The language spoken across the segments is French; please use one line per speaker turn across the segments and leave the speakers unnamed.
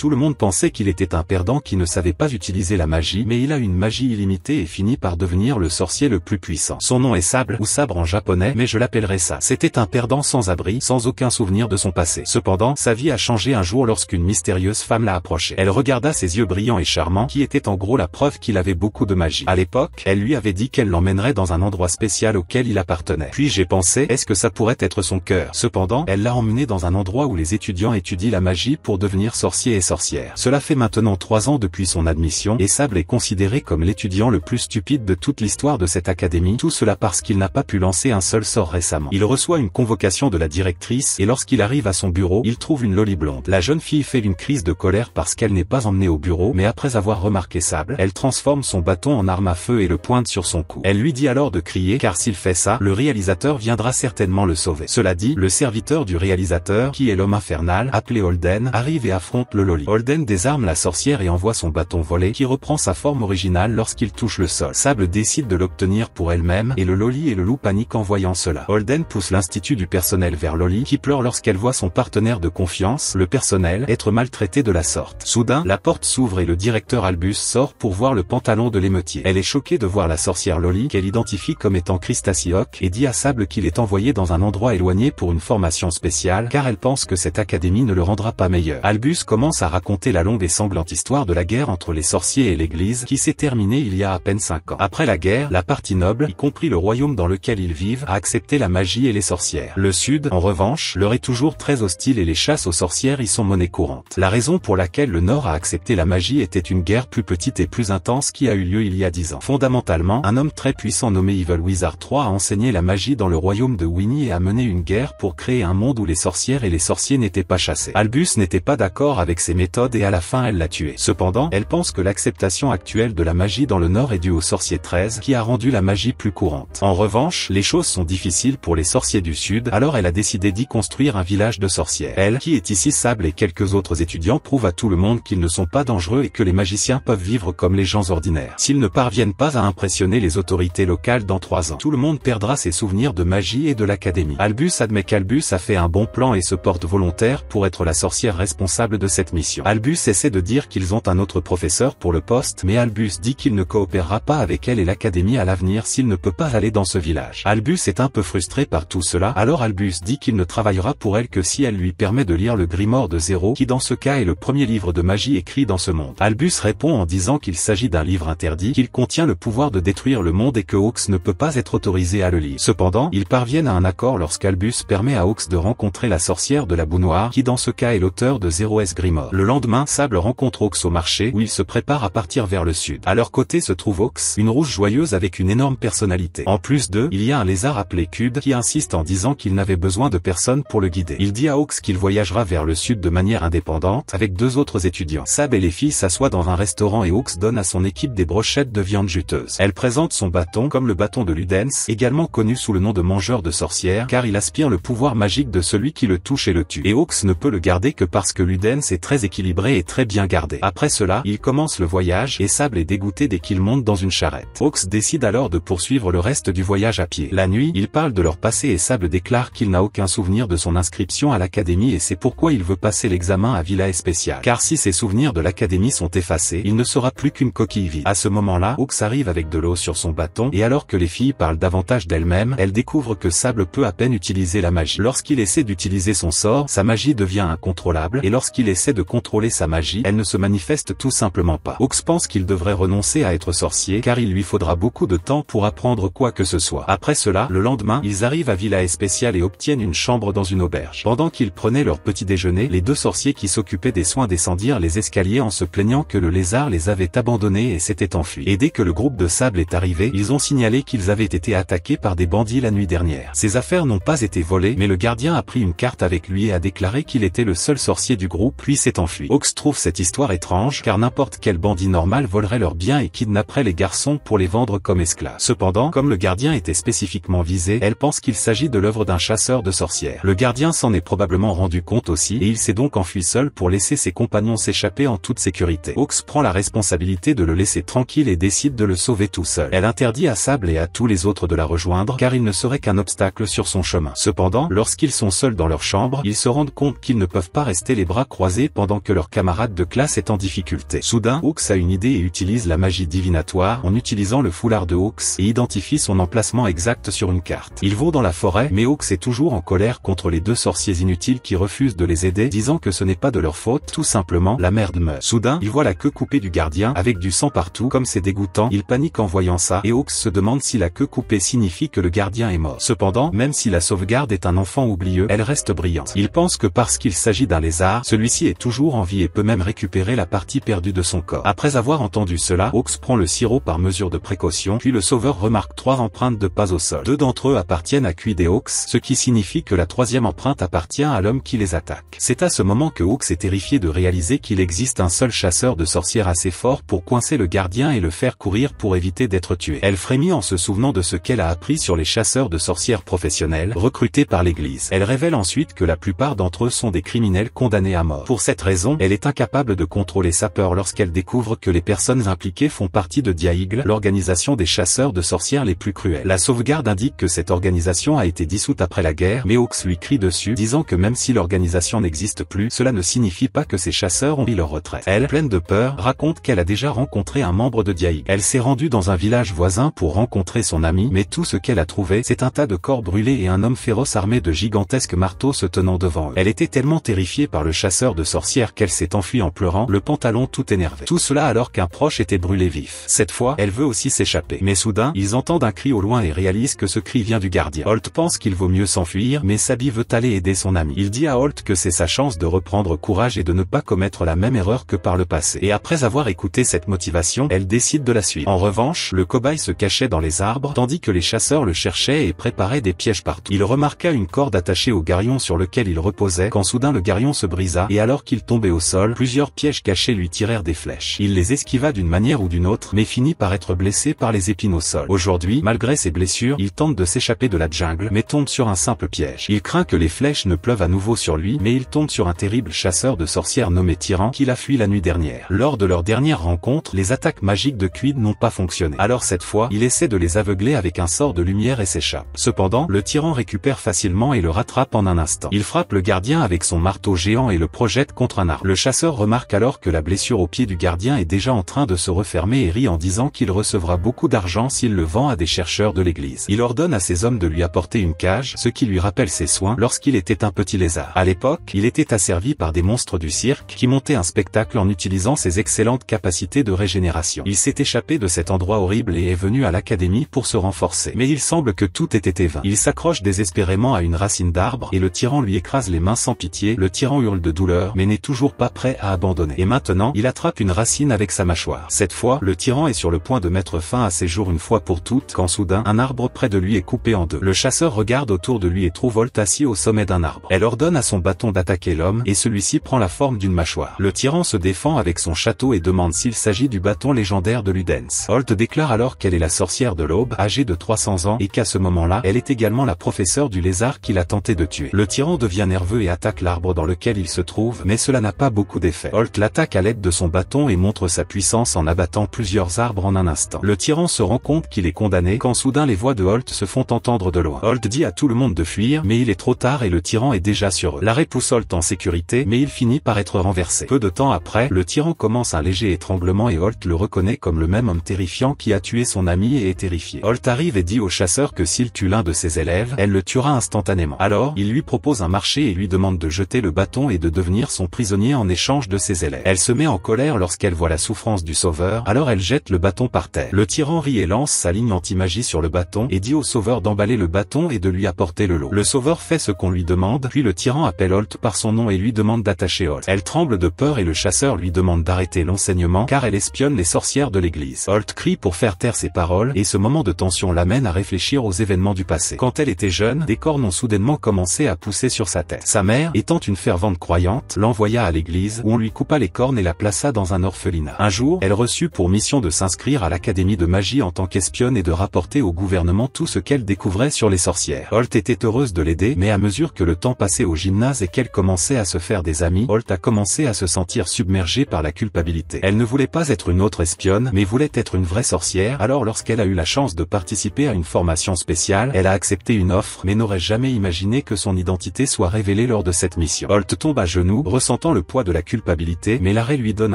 Tout le monde pensait qu'il était un perdant qui ne savait pas utiliser la magie, mais il a une magie illimitée et finit par devenir le sorcier le plus puissant. Son nom est Sable, ou Sabre en japonais, mais je l'appellerai ça. C'était un perdant sans abri, sans aucun souvenir de son passé. Cependant, sa vie a changé un jour lorsqu'une mystérieuse femme l'a approché. Elle regarda ses yeux brillants et charmants, qui étaient en gros la preuve qu'il avait beaucoup de magie. À l'époque, elle lui avait dit qu'elle l'emmènerait dans un endroit spécial auquel il appartenait. Puis j'ai pensé, est-ce que ça pourrait être son cœur? Cependant, elle l'a emmené dans un endroit où les étudiants étudient la magie pour devenir sorciers et sorcières. Cela fait maintenant 3 ans depuis son admission, et Sable est considéré comme l'étudiant le plus stupide de toute l'histoire de cette académie, tout cela parce qu'il n'a pas pu lancer un seul sort récemment. Il reçoit une convocation de la directrice, et lorsqu'il arrive à son bureau, il trouve une loli blonde. La jeune fille fait une crise de colère parce qu'elle n'est pas emmenée au bureau, mais après avoir remarqué Sable, elle transforme son bâton en arme à feu et le pointe sur son cou. Elle lui dit alors de crier, car s'il fait ça, le réalisateur viendra certainement le sauver. Cela dit, le serviteur du réalisateur, qui est l'homme infernal, appelé Holden, arrive et affronte le loli. Holden désarme la sorcière et envoie son bâton volé, qui reprend sa forme originale lorsqu'il touche le sol. Sable décide de l'obtenir pour elle-même, et le loli et le loup paniquent en voyant cela. Holden pousse l'institut du personnel vers Loli, qui pleure lorsqu'elle voit son partenaire de confiance, le personnel, être maltraité de la sorte. Soudain, la porte s'ouvre et le directeur Albus sort pour voir le pantalon de l'émeutier. Elle est choquée de voir la sorcière Loli, qu'elle identifie comme étant Christasy Hawk, et dit à Sable qu'il est envoyé dans un endroit éloigné pour une formation spéciale, car elle pense que cette académie ne le rendra pas meilleur. Albus commence à raconter la longue et sanglante histoire de la guerre entre les sorciers et l'église, qui s'est terminée il y a à peine 5 ans. Après la guerre, la partie noble, y compris le royaume dans lequel ils vivent, a accepté la magie et les sorcières. Le sud, en revanche, leur est toujours très hostile et les chasses aux sorcières y sont monnaie courante. La raison pour laquelle le nord a accepté la magie était une guerre plus petite et plus intense qui a eu lieu il y a 10 ans. Fondamentalement, un homme très puissant nommé Evil Wizard 3 a enseigné la magie dans le royaume de Winnie et a mené une guerre pour créer un monde où les sorcières et les sorciers n'étaient pas chassés. Albus n'était pas d'accord avec ses méthodes et à la fin elle l'a tué. Cependant, elle pense que l'acceptation actuelle de la magie dans le nord est due au sorcier 13 qui a rendu la magie plus courante. En revanche, les choses sont difficiles pour les sorciers du sud, alors elle a décidé d'y construire un village de sorcières. Elle, qui est ici Sable et quelques autres étudiants prouvent à tout le monde qu'ils ne sont pas dangereux et que les magiciens peuvent vivre comme les gens ordinaires. S'ils ne parviennent pas à impressionner les autorités locales dans 3 ans, tout le monde perdra ses souvenirs de magie et de l'académie. Albus admet qu'Albus a fait un bon plan et se porte volontaire pour être la sorcière responsable de cette mission. Albus essaie de dire qu'ils ont un autre professeur pour le poste, mais Albus dit qu'il ne coopérera pas avec elle et l'académie à l'avenir s'il ne peut pas aller dans ce village. Albus est un peu frustré par tout cela, alors Albus dit qu'il ne travaillera pour elle que si elle lui permet de lire le Grimoire de Zéro, qui dans ce cas est le premier livre de magie écrit dans ce monde. Albus répond en disant qu'il s'agit d'un livre interdit, qu'il contient le pouvoir de détruire le monde et que Hawks ne peut pas être autorisé à le lire. Cependant, ils parviennent à un accord lorsqu'Albus permet à Hawks de rencontrer la sorcière de la boue noire, qui dans ce cas est l'auteur de Zéro S Grimoire. Le lendemain, Sable rencontre Hawks au marché, où il se prépare à partir vers le sud. À leur côté se trouve Hawks, une rouge joyeuse avec une énorme personnalité. En plus d'eux, il y a un lézard appelé Cud qui insiste en disant qu'il n'avait besoin de personne pour le guider. Il dit à Hawks qu'il voyagera vers le sud de manière indépendante avec 2 autres étudiants. Sable et les filles s'assoient dans un restaurant et Hawks donne à son équipe des brochettes de viande juteuse. Elle présente son bâton comme le bâton de Ludens, également connu sous le nom de mangeur de sorcières, car il aspire le pouvoir magique de celui qui le touche et le tue. Et Hawks ne peut le garder que parce que Ludens est très équilibré et très bien gardé. Après cela, il commence le voyage et Sable est dégoûté dès qu'il monte dans une charrette. Hawks décide alors de poursuivre le reste du voyage à pied. La nuit, ils parlent de leur passé et Sable déclare qu'il n'a aucun souvenir de son inscription à l'académie et c'est pourquoi il veut passer l'examen à Villa spécial. Car si ses souvenirs de l'académie sont effacés, il ne sera plus qu'une coquille vide. À ce moment-là, Hawks arrive avec de l'eau sur son bâton et alors que les filles parlent davantage d'elles-mêmes, elles découvrent que Sable peut à peine utiliser la magie. Lorsqu'il essaie d'utiliser son sort, sa magie devient incontrôlable et lorsqu'il essaie de contrôler sa magie, elle ne se manifeste tout simplement pas. Hawks pense qu'il devrait renoncer à être sorcier car il lui faudra beaucoup de temps pour apprendre quoi que ce soit. Après cela, le lendemain, ils arrivent à Villa spécial et obtiennent une chambre dans une auberge. Pendant qu'ils prenaient leur petit déjeuner, les 2 sorciers qui s'occupaient des soins descendirent les escaliers en se plaignant que le lézard les avait abandonnés et s'était enfui. Et dès que le groupe de Sable est arrivé, ils ont signalé qu'ils avaient été attaqués par des bandits la nuit dernière. Ces affaires n'ont pas été volées, mais le gardien a pris une carte avec lui et a déclaré qu'il était le seul sorcier du groupe puis s'est enfui. Hawks trouve cette histoire étrange car n'importe quel bandit normal volerait leurs biens et kidnapperait les garçons pour les vendre comme esclaves. Cependant, comme le gardien était spécifiquement visé, elle pense qu'il s'agit de l'œuvre d'un chasseur de sorcières. Le gardien s'en est probablement rendu compte aussi et il s'est donc enfui seul pour laisser ses compagnons s'échapper en toute sécurité. Hawks prend la responsabilité de le laisser tranquille et décide de le sauver tout seul. Elle interdit à Sable et à tous les autres de la rejoindre car il ne serait qu'un obstacle sur son chemin. Cependant, lorsqu'ils sont seuls dans leur chambre, ils se rendent compte qu'ils ne peuvent pas rester les bras croisés pendant pendant que leur camarade de classe est en difficulté. Soudain, Hawks a une idée et utilise la magie divinatoire en utilisant le foulard de Hawks et identifie son emplacement exact sur une carte. Ils vont dans la forêt, mais Hawks est toujours en colère contre les deux sorciers inutiles qui refusent de les aider, disant que ce n'est pas de leur faute, tout simplement, la merde meurt. Soudain, il voit la queue coupée du gardien, avec du sang partout, comme c'est dégoûtant, il panique en voyant ça, et Hawks se demande si la queue coupée signifie que le gardien est mort. Cependant, même si la sauvegarde est un enfant oublieux, elle reste brillante. Il pense que parce qu'il s'agit d'un lézard, celui-ci est toujours en vie et peut même récupérer la partie perdue de son corps. Après avoir entendu cela, Hawks prend le sirop par mesure de précaution, puis le sauveur remarque 3 empreintes de pas au sol. 2 d'entre eux appartiennent à Quid et Hawks, ce qui signifie que la 3e empreinte appartient à l'homme qui les attaque. C'est à ce moment que Hawks est terrifié de réaliser qu'il existe un seul chasseur de sorcières assez fort pour coincer le gardien et le faire courir pour éviter d'être tué. Elle frémit en se souvenant de ce qu'elle a appris sur les chasseurs de sorcières professionnels, recrutés par l'église. Elle révèle ensuite que la plupart d'entre eux sont des criminels condamnés à mort. Pour cette raison, elle est incapable de contrôler sa peur lorsqu'elle découvre que les personnes impliquées font partie de Diaigle, l'organisation des chasseurs de sorcières les plus cruels. La sauvegarde indique que cette organisation a été dissoute après la guerre, mais Hawks lui crie dessus, disant que même si l'organisation n'existe plus, cela ne signifie pas que ces chasseurs ont pris leur retraite. Elle, pleine de peur, raconte qu'elle a déjà rencontré un membre de Diaigle. Elle s'est rendue dans un village voisin pour rencontrer son ami, mais tout ce qu'elle a trouvé, c'est un tas de corps brûlés et un homme féroce armé de gigantesques marteaux se tenant devant eux. Elle était tellement terrifiée par le chasseur de sorcières qu'elle s'est enfuie en pleurant, le pantalon tout énervé. Tout cela alors qu'un proche était brûlé vif. Cette fois, elle veut aussi s'échapper. Mais soudain, ils entendent un cri au loin et réalisent que ce cri vient du gardien. Holt pense qu'il vaut mieux s'enfuir, mais Sabi veut aller aider son ami. Il dit à Holt que c'est sa chance de reprendre courage et de ne pas commettre la même erreur que par le passé. Et après avoir écouté cette motivation, elle décide de la suivre. En revanche, le cobaye se cachait dans les arbres, tandis que les chasseurs le cherchaient et préparaient des pièges partout. Il remarqua une corde attachée au garion sur lequel il reposait, quand soudain le garion se brisa, et alors qu'il tombait au sol, plusieurs pièges cachés lui tirèrent des flèches. Il les esquiva d'une manière ou d'une autre, mais finit par être blessé par les épines au sol. Aujourd'hui, malgré ses blessures, il tente de s'échapper de la jungle, mais tombe sur un simple piège. Il craint que les flèches ne pleuvent à nouveau sur lui, mais il tombe sur un terrible chasseur de sorcières nommé Tyran, qui l'a fui la nuit dernière. Lors de leur dernière rencontre, les attaques magiques de Quid n'ont pas fonctionné. Alors cette fois, il essaie de les aveugler avec un sort de lumière et s'échappe. Cependant, le tyran récupère facilement et le rattrape en un instant. Il frappe le gardien avec son marteau géant et le projette contre un arbre. Le chasseur remarque alors que la blessure au pied du gardien est déjà en train de se refermer et rit en disant qu'il recevra beaucoup d'argent s'il le vend à des chercheurs de l'église. Il ordonne à ses hommes de lui apporter une cage, ce qui lui rappelle ses soins lorsqu'il était un petit lézard. À l'époque, il était asservi par des monstres du cirque qui montaient un spectacle en utilisant ses excellentes capacités de régénération. Il s'est échappé de cet endroit horrible et est venu à l'académie pour se renforcer. Mais il semble que tout ait été vain. Il s'accroche désespérément à une racine d'arbre et le tyran lui écrase les mains sans pitié. Le tyran hurle de douleur mais n'est toujours pas prêt à abandonner. Et maintenant, il attrape une racine avec sa mâchoire. Cette fois, le tyran est sur le point de mettre fin à ses jours une fois pour toutes quand soudain, un arbre près de lui est coupé en deux. Le chasseur regarde autour de lui et trouve Holt assis au sommet d'un arbre. Elle ordonne à son bâton d'attaquer l'homme et celui-ci prend la forme d'une mâchoire. Le tyran se défend avec son château et demande s'il s'agit du bâton légendaire de Ludens. Holt déclare alors qu'elle est la sorcière de l'aube, âgée de 300 ans et qu'à ce moment-là, elle est également la professeure du lézard qu'il a tenté de tuer. Le tyran devient nerveux et attaque l'arbre dans lequel il se trouve, mais cela n'a pas beaucoup d'effet. Holt l'attaque à l'aide de son bâton et montre sa puissance en abattant plusieurs arbres en un instant. Le tyran se rend compte qu'il est condamné quand soudain les voix de Holt se font entendre de loin. Holt dit à tout le monde de fuir, mais il est trop tard et le tyran est déjà sur eux. Larry pousse Holt en sécurité, mais il finit par être renversé. Peu de temps après, le tyran commence un léger étranglement et Holt le reconnaît comme le même homme terrifiant qui a tué son ami et est terrifié. Holt arrive et dit au chasseur que s'il tue l'un de ses élèves, elle le tuera instantanément. Alors, il lui propose un marché et lui demande de jeter le bâton et de devenir son prisonnier en échange de ses élèves. Elle se met en colère lorsqu'elle voit la souffrance du sauveur, alors elle jette le bâton par terre. Le tyran rit et lance sa ligne anti-magie sur le bâton et dit au sauveur d'emballer le bâton et de lui apporter le lot. Le sauveur fait ce qu'on lui demande, puis le tyran appelle Holt par son nom et lui demande d'attacher Holt. Elle tremble de peur et le chasseur lui demande d'arrêter l'enseignement car elle espionne les sorcières de l'église. Holt crie pour faire taire ses paroles et ce moment de tension l'amène à réfléchir aux événements du passé. Quand elle était jeune, des cornes ont soudainement commencé à pousser sur sa tête. Sa mère, étant une fervente croyante, l'envoya à l'église où on lui coupa les cornes et la plaça dans un orphelinat. Un jour, elle reçut pour mission de s'inscrire à l'académie de magie en tant qu'espionne et de rapporter au gouvernement tout ce qu'elle découvrait sur les sorcières. Holt était heureuse de l'aider, mais à mesure que le temps passait au gymnase et qu'elle commençait à se faire des amis, Holt a commencé à se sentir submergée par la culpabilité. Elle ne voulait pas être une autre espionne, mais voulait être une vraie sorcière. Alors lorsqu'elle a eu la chance de participer à une formation spéciale, elle a accepté une offre, mais n'aurait jamais imaginé que son identité soit révélée lors de cette mission. Holt tombe à genoux, ressentant sentant le poids de la culpabilité, mais l'arrêt lui donne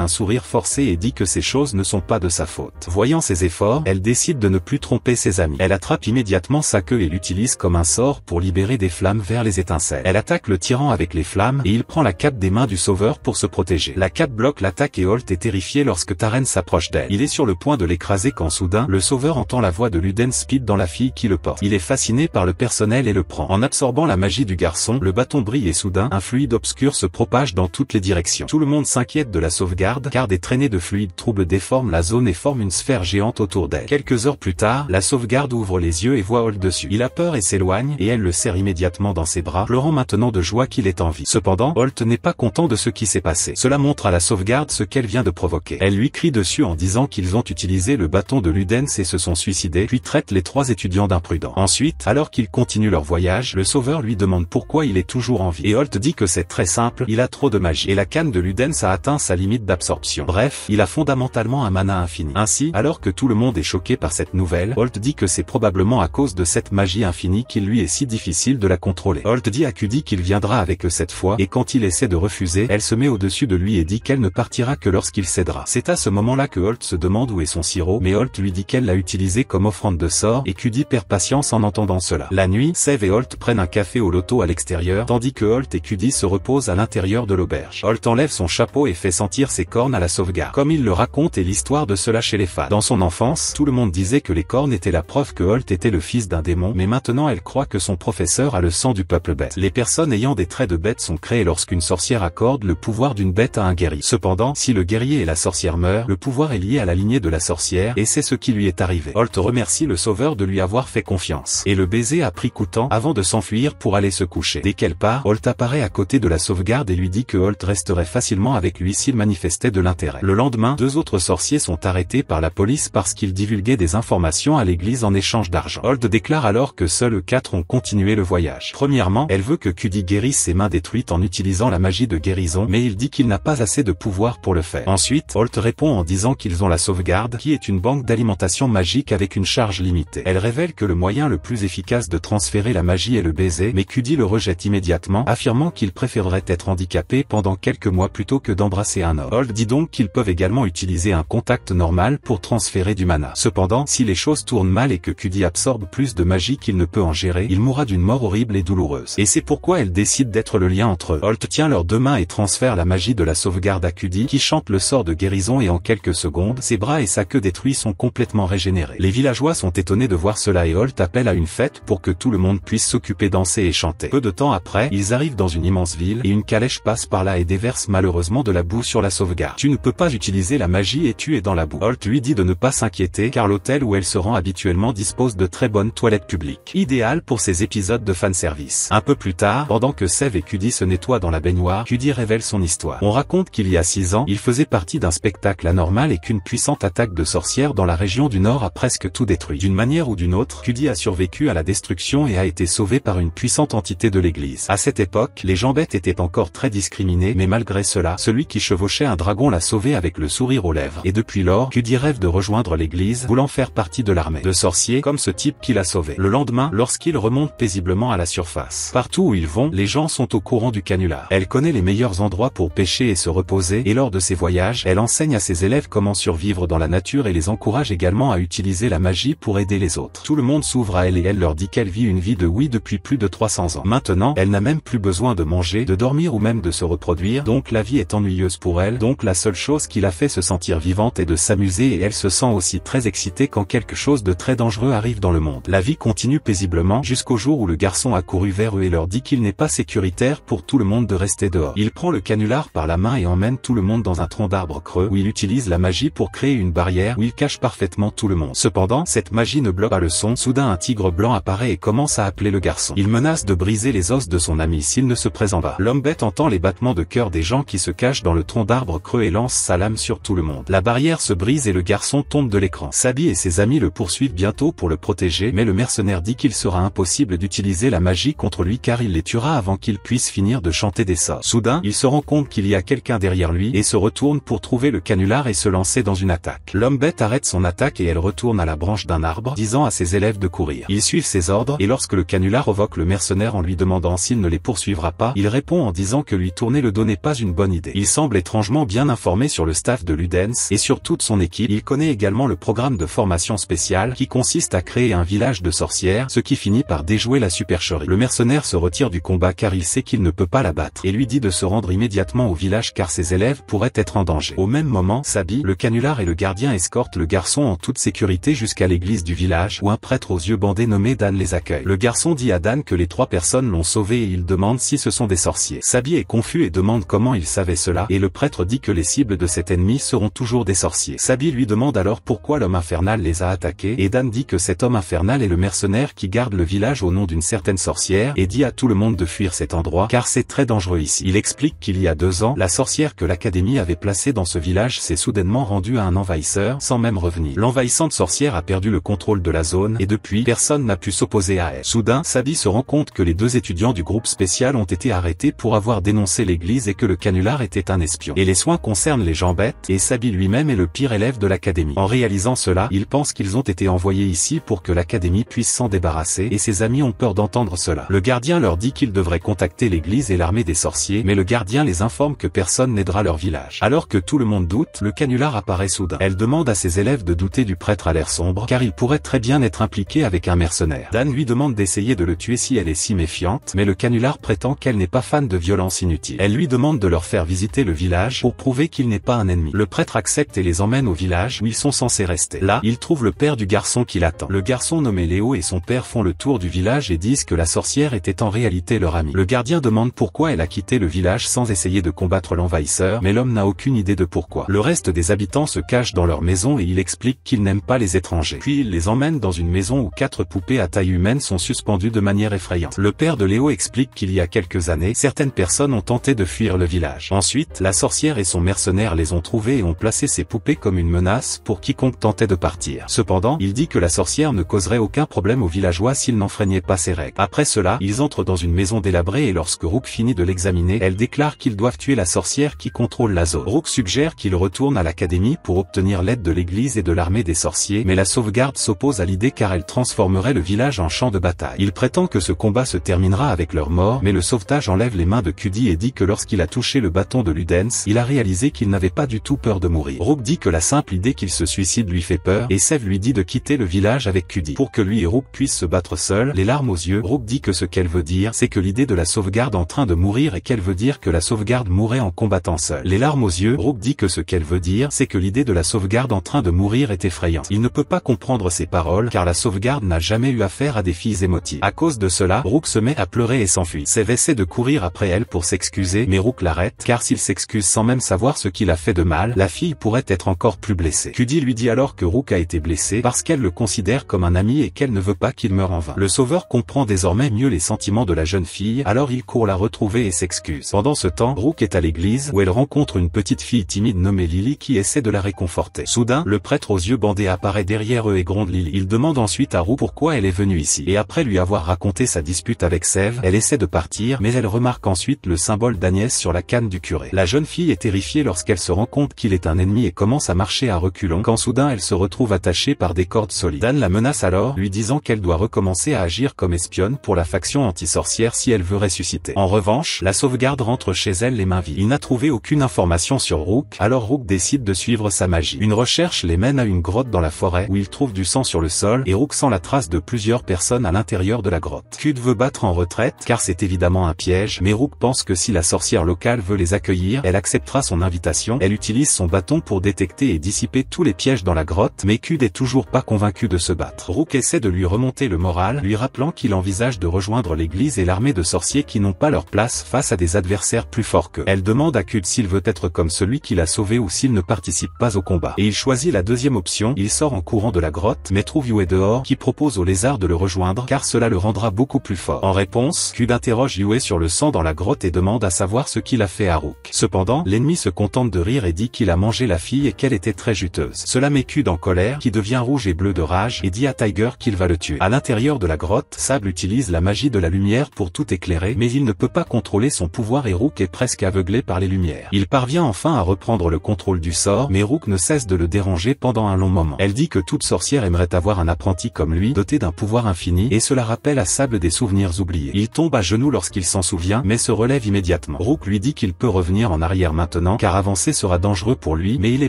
un sourire forcé et dit que ces choses ne sont pas de sa faute. Voyant ses efforts, elle décide de ne plus tromper ses amis. Elle attrape immédiatement sa queue et l'utilise comme un sort pour libérer des flammes vers les étincelles. Elle attaque le tyran avec les flammes et il prend la cape des mains du sauveur pour se protéger. La cape bloque l'attaque et Holt est terrifié lorsque Taren s'approche d'elle. Il est sur le point de l'écraser quand soudain, le sauveur entend la voix de Luden Speed dans la fille qui le porte. Il est fasciné par le personnel et le prend. En absorbant la magie du garçon, le bâton brille et soudain, un fluide obscur se propage dans toutes les directions. Tout le monde s'inquiète de la sauvegarde car des traînées de fluide troubles déforment la zone et forment une sphère géante autour d'elle. Quelques heures plus tard, la sauvegarde ouvre les yeux et voit Holt dessus. Il a peur et s'éloigne et elle le serre immédiatement dans ses bras, pleurant maintenant de joie qu'il est en vie. Cependant, Holt n'est pas content de ce qui s'est passé. Cela montre à la sauvegarde ce qu'elle vient de provoquer. Elle lui crie dessus en disant qu'ils ont utilisé le bâton de Ludens et se sont suicidés, puis traite les 3 étudiants d'imprudents. Ensuite, alors qu'ils continuent leur voyage, le sauveur lui demande pourquoi il est toujours en vie. Et Holt dit que c'est très simple, il a trop de magie. Et la canne de Ludens a atteint sa limite d'absorption. Bref, il a fondamentalement un mana infini. Ainsi, alors que tout le monde est choqué par cette nouvelle, Holt dit que c'est probablement à cause de cette magie infinie qu'il lui est si difficile de la contrôler. Holt dit à Cudi qu'il viendra avec eux cette fois, et quand il essaie de refuser, elle se met au-dessus de lui et dit qu'elle ne partira que lorsqu'il cédera. C'est à ce moment-là que Holt se demande où est son sirop, mais Holt lui dit qu'elle l'a utilisé comme offrande de sort, et Cudi perd patience en entendant cela. La nuit, Sev et Holt prennent un café au loto à l'extérieur, tandis que Holt et Cudi se reposent à l'intérieur de l'auberge. Holt enlève son chapeau et fait sentir ses cornes à la sauvegarde. Comme il le raconte et l'histoire de cela chez les fans. Dans son enfance, tout le monde disait que les cornes étaient la preuve que Holt était le fils d'un démon, mais maintenant elle croit que son professeur a le sang du peuple bête. Les personnes ayant des traits de bête sont créées lorsqu'une sorcière accorde le pouvoir d'une bête à un guerrier. Cependant, si le guerrier et la sorcière meurent, le pouvoir est lié à la lignée de la sorcière, et c'est ce qui lui est arrivé. Holt remercie le sauveur de lui avoir fait confiance. Et le baiser a pris coûtant avant de s'enfuir pour aller se coucher. Dès qu'elle part, Holt apparaît à côté de la sauvegarde et lui dit que Holt resterait facilement avec lui s'il manifestait de l'intérêt. Le lendemain, 2 autres sorciers sont arrêtés par la police parce qu'ils divulguaient des informations à l'église en échange d'argent. Holt déclare alors que seuls 4 ont continué le voyage. Premièrement, elle veut que Cudi guérisse ses mains détruites en utilisant la magie de guérison, mais il dit qu'il n'a pas assez de pouvoir pour le faire. Ensuite, Holt répond en disant qu'ils ont la sauvegarde, qui est une banque d'alimentation magique avec une charge limitée. Elle révèle que le moyen le plus efficace de transférer la magie est le baiser, mais Cudi le rejette immédiatement, affirmant qu'il préférerait être handicapé pendant quelques mois plutôt que d'embrasser un homme. Holt dit donc qu'ils peuvent également utiliser un contact normal pour transférer du mana. Cependant, si les choses tournent mal et que Cudi absorbe plus de magie qu'il ne peut en gérer, il mourra d'une mort horrible et douloureuse. Et c'est pourquoi elle décide d'être le lien entre eux. Holt tient leurs 2 mains et transfère la magie de la sauvegarde à Cudi, qui chante le sort de guérison et en quelques secondes, ses bras et sa queue détruits sont complètement régénérés. Les villageois sont étonnés de voir cela et Holt appelle à une fête pour que tout le monde puisse s'occuper, danser et chanter. Peu de temps après, ils arrivent dans une immense ville et une calèche passe par là et déverse malheureusement de la boue sur la sauvegarde. Tu ne peux pas utiliser la magie et tu es dans la boue. Holt lui dit de ne pas s'inquiéter car l'hôtel où elle se rend habituellement dispose de très bonnes toilettes publiques. Idéal pour ces épisodes de fanservice. Un peu plus tard, pendant que Sev et Cudi se nettoient dans la baignoire, Cudi révèle son histoire. On raconte qu'il y a 6 ans, il faisait partie d'un spectacle anormal et qu'une puissante attaque de sorcières dans la région du Nord a presque tout détruit. D'une manière ou d'une autre, Cudi a survécu à la destruction et a été sauvé par une puissante entité de l'église. À cette époque, les gens bêtes étaient encore très discriminés, mais malgré cela, celui qui chevauchait un dragon l'a sauvé avec le sourire aux lèvres. Et depuis lors, Cudi rêve de rejoindre l'église, voulant faire partie de l'armée de sorciers comme ce type qui l'a sauvé. Le lendemain, lorsqu'il remonte paisiblement à la surface, partout où ils vont, les gens sont au courant du canular. Elle connaît les meilleurs endroits pour pêcher et se reposer, et lors de ses voyages, elle enseigne à ses élèves comment survivre dans la nature et les encourage également à utiliser la magie pour aider les autres. Tout le monde s'ouvre à elle et elle leur dit qu'elle vit une vie de oui depuis plus de 300 ans. Maintenant, elle n'a même plus besoin de manger, de dormir ou même de se reproduire, donc la vie est ennuyeuse pour elle, donc la seule chose qui la fait se sentir vivante est de s'amuser et elle se sent aussi très excitée quand quelque chose de très dangereux arrive dans le monde. La vie continue paisiblement jusqu'au jour où le garçon a couru vers eux et leur dit qu'il n'est pas sécuritaire pour tout le monde de rester dehors. Il prend le canular par la main et emmène tout le monde dans un tronc d'arbre creux où il utilise la magie pour créer une barrière où il cache parfaitement tout le monde. Cependant, cette magie ne bloque pas le son. Soudain un tigre blanc apparaît et commence à appeler le garçon. Il menace de briser les os de son ami s'il ne se présente pas. L'homme bête entend les battements de cœur des gens qui se cachent dans le tronc d'arbre creux et lance sa lame sur tout le monde. La barrière se brise et le garçon tombe de l'écran. Sabi et ses amis le poursuivent bientôt pour le protéger, mais le mercenaire dit qu'il sera impossible d'utiliser la magie contre lui car il les tuera avant qu'il puisse finir de chanter des sorts. Soudain, il se rend compte qu'il y a quelqu'un derrière lui et se retourne pour trouver le canular et se lancer dans une attaque. L'homme bête arrête son attaque et elle retourne à la branche d'un arbre, disant à ses élèves de courir. Ils suivent ses ordres et lorsque le canular provoque le mercenaire en lui demandant s'il ne les poursuivra pas, il répond en disant que lui tourne tourner le dos n'est pas une bonne idée. Il semble étrangement bien informé sur le staff de Ludens et sur toute son équipe. Il connaît également le programme de formation spéciale qui consiste à créer un village de sorcières, ce qui finit par déjouer la supercherie. Le mercenaire se retire du combat car il sait qu'il ne peut pas la battre et lui dit de se rendre immédiatement au village car ses élèves pourraient être en danger. Au même moment, Sabi, le canular et le gardien escortent le garçon en toute sécurité jusqu'à l'église du village où un prêtre aux yeux bandés nommé Dan les accueille. Le garçon dit à Dan que les 3 personnes l'ont sauvé et il demande si ce sont des sorciers. Sabi est confus et demande comment il savait cela et le prêtre dit que les cibles de cet ennemi seront toujours des sorciers. Sabi lui demande alors pourquoi l'homme infernal les a attaqués et Dan dit que cet homme infernal est le mercenaire qui garde le village au nom d'une certaine sorcière et dit à tout le monde de fuir cet endroit car c'est très dangereux ici. Il explique qu'il y a 2 ans, la sorcière que l'académie avait placée dans ce village s'est soudainement rendue à un envahisseur sans même revenir. L'envahissante sorcière a perdu le contrôle de la zone et depuis, personne n'a pu s'opposer à elle. Soudain, Sabi se rend compte que les 2 étudiants du groupe spécial ont été arrêtés pour avoir dénoncé l'église et que le canular était un espion. Et les soins concernent les gens bêtes et Sabi lui-même est le pire élève de l'académie. En réalisant cela, il pense qu'ils ont été envoyés ici pour que l'académie puisse s'en débarrasser et ses amis ont peur d'entendre cela. Le gardien leur dit qu'ils devraient contacter l'église et l'armée des sorciers mais le gardien les informe que personne n'aidera leur village. Alors que tout le monde doute, le canular apparaît soudain. Elle demande à ses élèves de douter du prêtre à l'air sombre car il pourrait très bien être impliqué avec un mercenaire. Dan lui demande d'essayer de le tuer si elle est si méfiante mais le canular prétend qu'elle n'est pas fan de violence inutile. Elle lui demande de leur faire visiter le village pour prouver qu'il n'est pas un ennemi. Le prêtre accepte et les emmène au village où ils sont censés rester. Là, il trouve le père du garçon qui l'attend. Le garçon nommé Léo et son père font le tour du village et disent que la sorcière était en réalité leur amie. Le gardien demande pourquoi elle a quitté le village sans essayer de combattre l'envahisseur mais l'homme n'a aucune idée de pourquoi. Le reste des habitants se cachent dans leur maison et il explique qu'ils n'aiment pas les étrangers. Puis il les emmène dans une maison où 4 poupées à taille humaine sont suspendues de manière effrayante. Le père de Léo explique qu'il y a quelques années, certaines personnes ont tenté de fuir le village. Ensuite, la sorcière et son mercenaire les ont trouvées et ont placé ces poupées comme une menace pour quiconque tentait de partir. Cependant, il dit que la sorcière ne causerait aucun problème aux villageois s'ils n'enfreignaient pas ses règles. Après cela, ils entrent dans une maison délabrée et lorsque Rook finit de l'examiner, elle déclare qu'ils doivent tuer la sorcière qui contrôle la zone. Rook suggère qu'il retourne à l'académie pour obtenir l'aide de l'église et de l'armée des sorciers, mais la sauvegarde s'oppose à l'idée car elle transformerait le village en champ de bataille. Il prétend que ce combat se terminera avec leur mort, mais le sauvetage enlève les mains de Cudi et dit que lorsqu'il a touché le bâton de Ludens, il a réalisé qu'il n'avait pas du tout peur de mourir. Rook dit que la simple idée qu'il se suicide lui fait peur, et Sev lui dit de quitter le village avec Cudi. Pour que lui et Rook puissent se battre seuls, les larmes aux yeux, Rook dit que ce qu'elle veut dire, c'est que l'idée de la sauvegarde en train de mourir et qu'elle veut dire que la sauvegarde mourrait en combattant seule. Les larmes aux yeux, Rook dit que ce qu'elle veut dire, c'est que l'idée de la sauvegarde en train de mourir est effrayante. Il ne peut pas comprendre ces paroles car la sauvegarde n'a jamais eu affaire à des filles émotives. À cause de cela, Rook se met à pleurer et s'enfuit. Sev essaie de courir après elle pour s'excuser, mais Rook l'arrête car s'il s'excuse sans même savoir ce qu'il a fait de mal, la fille pourrait être encore plus blessée. Cudi lui dit alors que Rook a été blessé parce qu'elle le considère comme un ami et qu'elle ne veut pas qu'il meure en vain. Le sauveur comprend désormais mieux les sentiments de la jeune fille, alors il court la retrouver et s'excuse. Pendant ce temps, Rook est à l'église où elle rencontre une petite fille timide nommée Lily qui essaie de la réconforter. Soudain, le prêtre aux yeux bandés apparaît derrière eux et gronde Lily. Il demande ensuite à Rook pourquoi elle est venue ici. Et après lui avoir raconté sa dispute avec Sev, elle essaie de partir mais elle remarque ensuite le symbole d'Agnès sur la canne du curé. La jeune fille est terrifiée lorsqu'elle se rend compte qu'il est un ennemi et commence à marcher à reculons quand soudain elle se retrouve attachée par des cordes solides. Dan la menace alors, lui disant qu'elle doit recommencer à agir comme espionne pour la faction anti-sorcière si elle veut ressusciter. En revanche, la sauvegarde rentre chez elle les mains vides. Il n'a trouvé aucune information sur Rook, alors Rook décide de suivre sa magie. Une recherche les mène à une grotte dans la forêt où il trouve du sang sur le sol et Rook sent la trace de plusieurs personnes à l'intérieur de la grotte. Cud veut battre en retraite car c'est évidemment un piège, mais Rook pense que si la sorcière locale veut les accueillir, elle acceptera son invitation. Elle utilise son bâton pour détecter et dissiper tous les pièges dans la grotte, mais Cud est toujours pas convaincu de se battre. Rook essaie de lui remonter le moral, lui rappelant qu'il envisage de rejoindre l'église et l'armée de sorciers qui n'ont pas leur place face à des adversaires plus forts qu'eux. Elle demande à Cud s'il veut être comme celui qui l'a sauvé ou s'il ne participe pas au combat. Et il choisit la deuxième option, il sort en courant de la grotte, mais trouve Yue dehors, qui propose au lézard de le rejoindre car cela le rendra beaucoup plus fort. En réponse, Cud interroge Yue sur le sang dans la grotte et demande à savoir ce qu'il a fait à Rook. Cependant, l'ennemi se contente de rire et dit qu'il a mangé la fille et qu'elle était très juteuse. Cela met Cud en colère, qui devient rouge et bleu de rage, et dit à Tiger qu'il va le tuer. À l'intérieur de la grotte, Sable utilise la magie de la lumière pour tout éclairer, mais il ne peut pas contrôler son pouvoir et Rook est presque aveuglé par les lumières. Il parvient enfin à reprendre le contrôle du sort, mais Rook ne cesse de le déranger pendant un long moment. Elle dit que toute sorcière aimerait avoir un apprenti comme lui, doté d'un pouvoir infini, et cela rappelle à Sable des souvenirs oubliés. Il tombe à genoux lorsqu'il s'en souvient, mais se relève immédiatement. immédiatement. Rook lui dit qu'il peut revenir en arrière maintenant car avancer sera dangereux pour lui mais il est